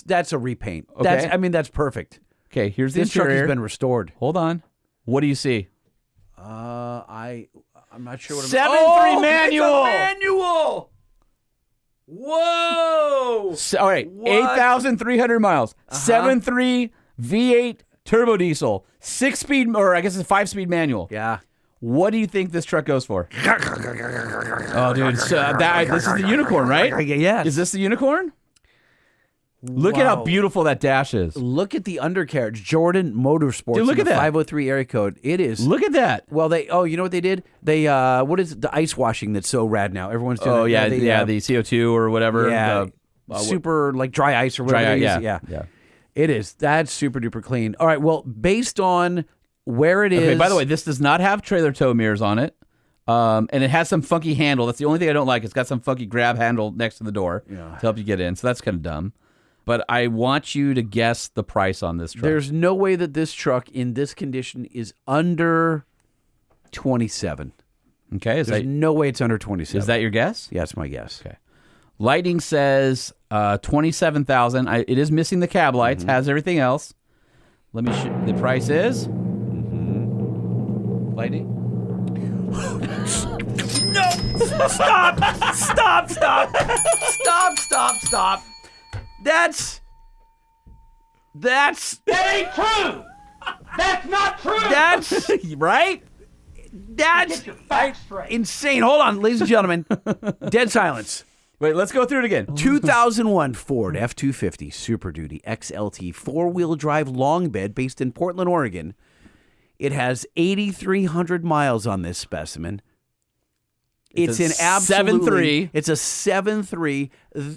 That's a repaint. Okay. That's perfect. Okay, here's the This truck interior. has been restored. Hold on. What do you see? I'm not sure what. 7.3 manual. It's a manual. Whoa! All right, 8,300 miles. 7.3 V8 turbo diesel, 6-speed, or I guess it's a 5-speed manual. Yeah. What do you think this truck goes for? Oh, dude, this is the unicorn, right? Yes. Is this the unicorn? Look at how beautiful that dash is. Look at the undercarriage. Jordan Motorsports. Dude, look at that. 503 area code. It is. Look at that. Well, you know what they did? They what is it? The ice washing that's so rad now? Everyone's doing. Oh yeah, the CO2 or whatever. Yeah, super like dry ice or whatever. Yeah. It is. That's super duper clean. All right. Well, based on where it is. Okay. By the way, this does not have trailer tow mirrors on it, and it has some funky handle. That's the only thing I don't like. It's got some funky grab handle next to the door to help you get in. So that's kind of dumb. But I want you to guess the price on this truck. There's no way that this truck in this condition is under 27. Okay. There's no way it's under 27. Is that your guess? Yeah, that's my guess. Okay. Lightning says 27,000. It is missing the cab lights. Has everything else. Let me. The price is. Lightning. No! Stop! That's That ain't true. That's not true. That's right. That's insane. Hold on, ladies and gentlemen. Dead silence. Wait, let's go through it again. 2001 Ford F-250 Super Duty XLT four-wheel drive long bed based in Portland, Oregon. It has 8,300 miles on this specimen. It's an absolutely 7.3. It's a 7.3.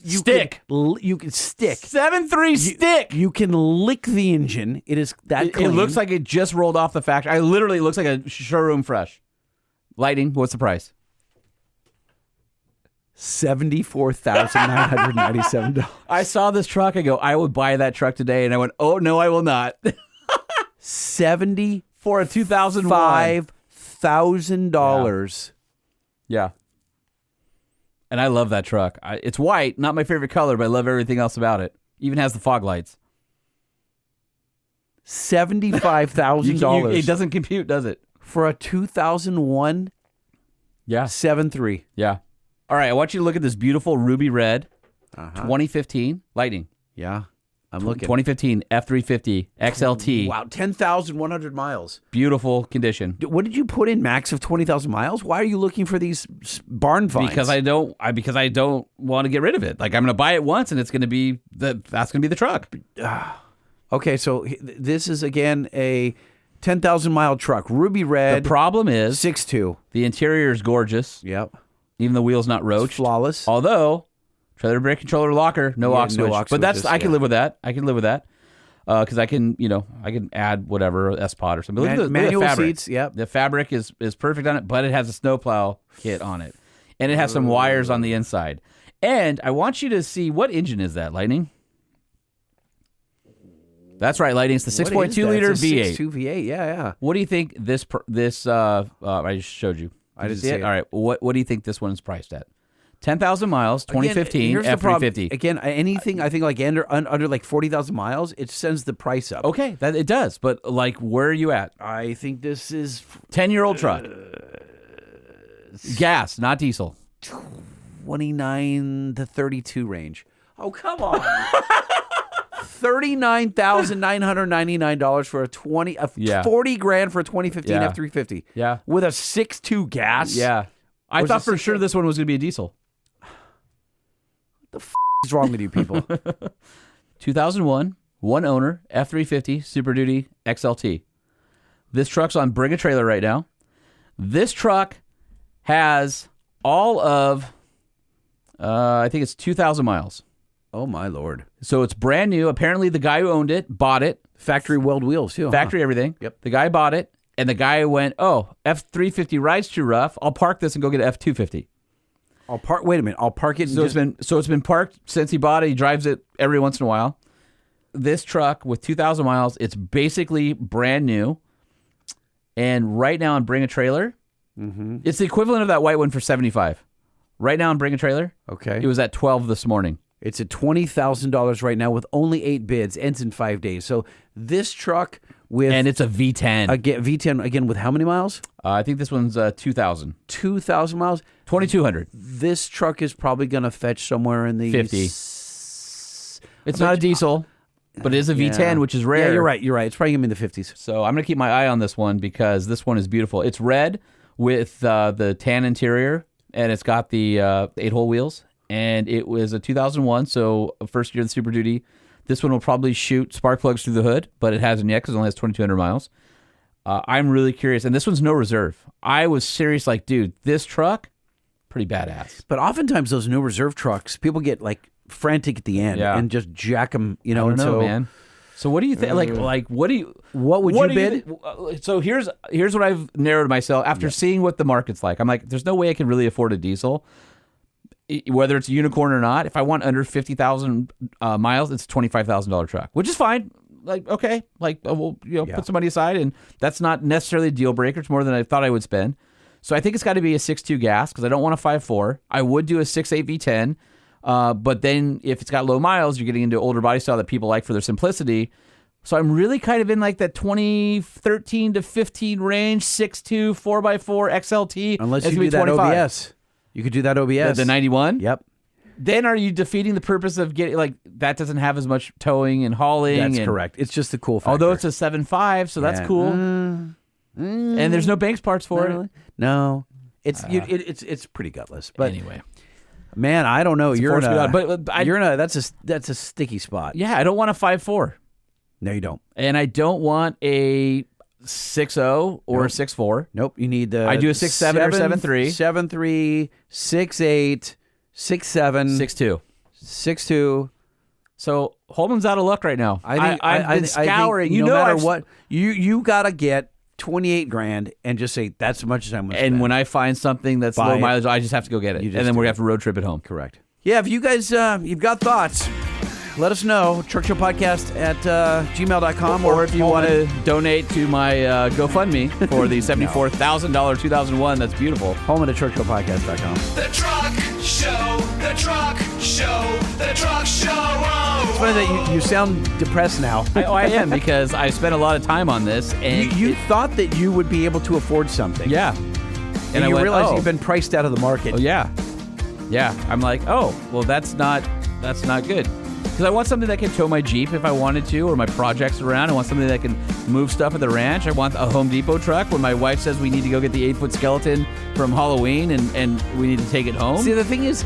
Stick. You can stick. 7.3 stick. You can lick the engine. It is that clean. It looks like it just rolled off the factory. It literally looks like a showroom fresh. Lightning, what's the price? $74,997. I saw this truck. I go, I would buy that truck today. And I went, oh, no, I will not. 70 for a 2001. $5,000. Yeah. And I love that truck. It's white, not my favorite color, but I love everything else about it. Even has the fog lights. $75,000. It doesn't compute, does it? For a 2001 7.3. Yeah. All right, I want you to look at this beautiful ruby red 2015 Lightning. Yeah. I'm looking. 2015 F350 XLT. Wow, 10,100 miles. Beautiful condition. What did you put in, max of 20,000 miles? Why are you looking for these barn finds? Because I don't want to get rid of it. Like I'm going to buy it once and it's going to be that's going to be the truck. Okay, so this is again a 10,000 mile truck, ruby red. The problem is 6.2. The interior is gorgeous. Yep. Even the wheel's not roached. It's flawless. Although trailer brake controller locker, no aux switch. But that's I can live with that. Because I can add whatever S-Pod or something. Look at the manual fabric. seats. Yep. The fabric is perfect on it, but it has a snowplow kit on it, and it has some wires on the inside. And I want you to see what engine is that, Lightning? That's right, Lightning. It's the 6.2 liter V8. 6.2 V8. Yeah. What do you think this? I just showed you. I didn't see it. All right. What do you think this one is priced at? 10,000 miles, 2015 Again, F350. Again, anything I think like under like 40,000 miles, it sends the price up. Okay, that it does. But like, where are you at? I think this is 10-year-old truck. Gas, not diesel. 29 to 32 range. Oh, come on. $39,999 for a 40 grand for a 2015 F350. Yeah. With a 6.2 gas. Yeah. I Was thought it for 6.8? sure this one was going to be a diesel. What the is wrong with you people? 2001, one owner, F350 Super Duty XLT. This truck's on Bring a Trailer right now. This truck has all of, I think it's 2,000 miles. Oh, my Lord. So it's brand new. Apparently the guy who owned it bought it. Factory weld wheels, too. Factory everything. Yep. The guy bought it, and the guy went, oh, F350 rides too rough. I'll park this and go get an F250. Wait a minute. I'll park it. So it's been parked since he bought it. He drives it every once in a while. This truck with 2,000 miles, it's basically brand new. And right now on Bring a Trailer, it's the equivalent of that white one for $75. Right now on Bring a Trailer, Okay. it was at $12 this morning. It's at $20,000 right now with only 8 bids. Ends in 5 days. So this truck with... And it's a V10. Again, V10, again, with how many miles? I think this one's 2,000. 2,000 miles? 2,200. This truck is probably going to fetch somewhere in the... 50. It's not a diesel, but it is a V10, which is rare. Yeah, you're right. It's probably going to be in the 50s. So I'm going to keep my eye on this one because this one is beautiful. It's red with the tan interior, and it's got the 8-hole wheels. And it was a 2001, so first year of the Super Duty. This one will probably shoot spark plugs through the hood, but it hasn't yet because it only has 2,200 miles. I'm really curious. And this one's no reserve. I was serious like, dude, this truck, pretty badass. But oftentimes those no reserve trucks, people get like frantic at the end and just jack them, I don't know, man. So what do you think? What would you bid? So here's what I've narrowed myself after seeing what the market's like. I'm like, there's no way I can really afford a diesel. Whether it's a unicorn or not, if I want under 50,000 miles, it's a $25,000 truck, which is fine. Like, okay, like we'll put some money aside, and that's not necessarily a deal breaker. It's more than I thought I would spend. So I think it's got to be a 6.2 gas because I don't want a 5.4. I would do a 6.8 V10, but then if it's got low miles, you're getting into older body style that people like for their simplicity. So I'm really kind of in like that 2013 to 15 range, 6.2, 4x4 XLT. Unless you do that 25. OBS. You could do that OBS. The 91? Yep. Then are you defeating the purpose of getting, like, that doesn't have as much towing and hauling? That's correct. It's just the cool factor. Although it's a 7.5, so that's cool. And there's no Banks parts for it. Really? No. It's pretty gutless. But anyway. Man, I don't know. You're in a, that's a sticky spot. Yeah, I don't want a 5.4. No, you don't. And I don't want a 6.0 or a 6.4. Nope. You need the... I do a 6.7 or 7.3. 7.3, 6.8, 6.7. 6.2. So Holman's out of luck right now. I've been scouring. I think no matter what, you got to get 28 grand and just say, that's as much as I'm going to spend. And when I find something that's low mileage, I just have to go get it. And then we're going to have to road trip it home. Correct. Yeah, if you guys, you've got thoughts, let us know. Truckshowpodcast at gmail.com. Or if you want to donate to my GoFundMe for the $74,000 2001, that's beautiful. Holman at truckshowpodcast.com. The Truck Show, the Truck Show, the Truck Show. It's funny that you sound depressed now. I am, because I spent a lot of time on this. And you thought that you would be able to afford something. Yeah. And you realized you've been priced out of the market. Oh, yeah. Yeah. I'm like, oh, well, that's not good. Because I want something that can tow my Jeep if I wanted to, or my projects around. I want something that can move stuff at the ranch. I want a Home Depot truck when my wife says we need to go get the 8-foot skeleton from Halloween and we need to take it home. See, the thing is,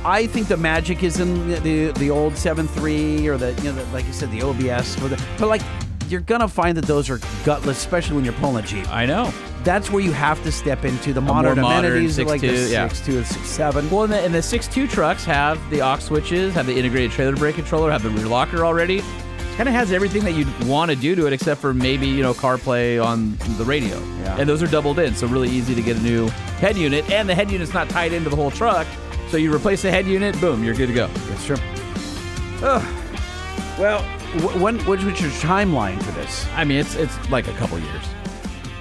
I think the magic is in the old 7.3 or like you said, the OBS. But like, you're going to find that those are gutless, especially when you're pulling a Jeep. I know. That's where you have to step into the modern amenities, 6.2, like the 6.2 and 6.7. Well, and the 6.2 trucks have the aux switches, have the integrated trailer brake controller, have the rear locker already. It kind of has everything that you'd want to do to it, except for maybe, CarPlay on the radio. Yeah. And those are doubled in, so really easy to get a new head unit. And the head unit's not tied into the whole truck, so you replace the head unit, boom, you're good to go. That's true. Well, what's your timeline for this? I mean, it's like a couple years.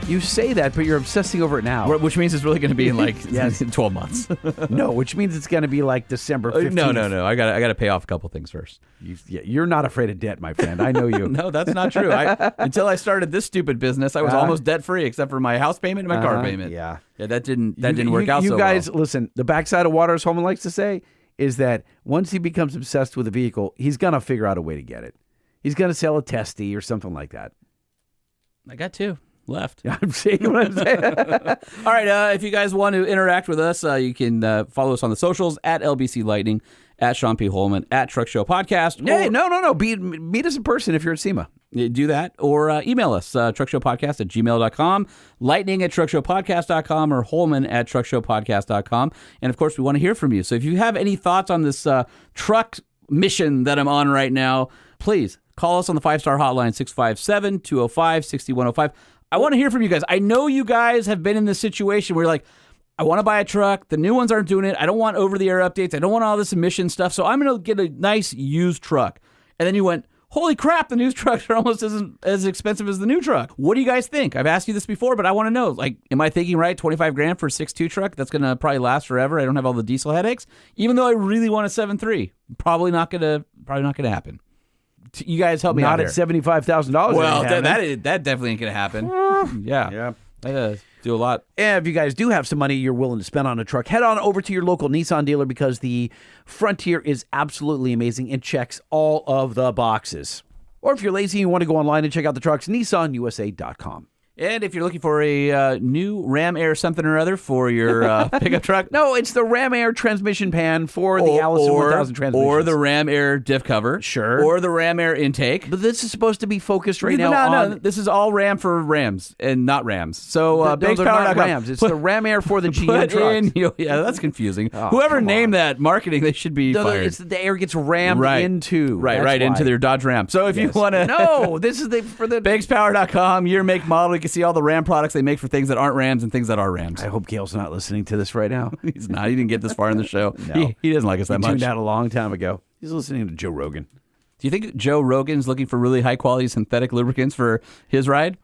You say that, but you're obsessing over it now. Which means it's really going to be in like Yes. 12 months. No, which means it's going to be like December 15th. No. I got to pay off a couple things first. You're not afraid of debt, my friend. I know you. No, that's not true. Until I started this stupid business, I was almost debt free, except for my house payment and my car payment. Yeah, that didn't work out. You so guys, well. listen. The backside of water, as Holman likes to say, is that once he becomes obsessed with a vehicle, he's gonna figure out a way to get it. He's gonna sell a testy or something like that. I got 2 left. I'm saying what I'm saying. All right, if you guys want to interact with us, you can follow us on the socials at LBC Lightning, at Sean P. Holman, at Truck Show Podcast. Hey, no. Meet us in person if you're at SEMA. Do that, or email us, truckshowpodcast@gmail.com, lightning@truckshowpodcast.com, or Holman at truckshowpodcast.com. And, of course, we want to hear from you. So if you have any thoughts on this truck mission that I'm on right now, please call us on the 5-star hotline, 657-205-6105. I want to hear from you guys. I know you guys have been in this situation where you're like, I want to buy a truck. The new ones aren't doing it. I don't want over-the-air updates. I don't want all this emission stuff. So I'm going to get a nice used truck. And then you went, holy crap, the used trucks are almost as expensive as the new truck. What do you guys think? I've asked you this before, but I want to know. Like, am I thinking right? $25,000 for a 6.2 truck? That's going to probably last forever. I don't have all the diesel headaches. Even though I really want a 7.3, probably not going to happen. You guys help me out Not at here. $75,000. Well, that definitely ain't going to happen. Yeah. I do a lot. And if you guys do have some money you're willing to spend on a truck, head on over to your local Nissan dealer because the Frontier is absolutely amazing and checks all of the boxes. Or if you're lazy and you want to go online and check out the trucks, nissanusa.com. And if you're looking for a new Ram Air something or other for your pickup truck. No, it's the Ram Air transmission pan for the Allison 1000 transmission. Or the Ram Air diff cover. Sure. Or the Ram Air intake. But this is supposed to be focused right now on... No, this is all Ram for Rams and not Rams. So they're not Rams. It's the Ram Air for the GM trucks. Yeah, that's confusing. Whoever named that marketing, they should be fired. It's the air gets rammed into. Right, into their Dodge Ram. So if you want to... No, this is for the... BanksPower.com, year, make, model. You can see all the Ram products they make for things that aren't Rams and things that are Rams. I hope Gail's not listening to this right now. He's not. He didn't get this far in the show. No. He doesn't like us that much. He tuned out a long time ago. He's listening to Joe Rogan. Do you think Joe Rogan's looking for really high-quality synthetic lubricants for his ride?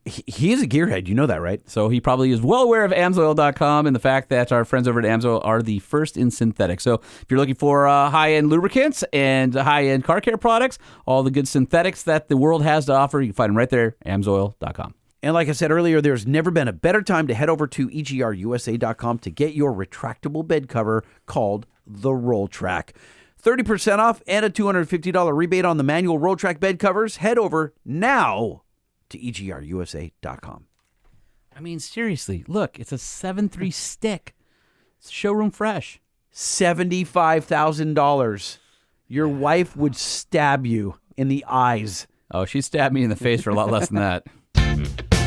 He is a gearhead. You know that, right? So he probably is well aware of AMSOIL.com and the fact that our friends over at AMSOIL are the first in synthetic. So if you're looking for high-end lubricants and high-end car care products, all the good synthetics that the world has to offer, you can find them right there, AMSOIL.com. And like I said earlier, there's never been a better time to head over to EGRUSA.com to get your retractable bed cover called the Roll Track. 30% off and a $250 rebate on the manual Roll Track bed covers. Head over now to EGRUSA.com. I mean, seriously, look, it's a 7.3 stick. It's showroom fresh. $75,000. Your wife would stab you in the eyes. Oh, she stabbed me in the face for a lot less than that.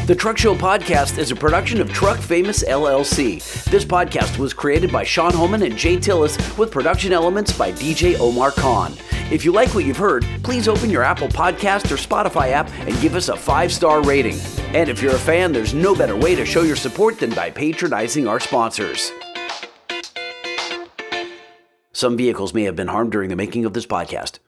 The Truck Show Podcast is a production of Truck Famous LLC. This podcast was created by Sean Holman and Jay Tillis with production elements by DJ Omar Khan. If you like what you've heard, please open your Apple Podcast or Spotify app and give us a 5-star rating. And if you're a fan, there's no better way to show your support than by patronizing our sponsors. Some vehicles may have been harmed during the making of this podcast.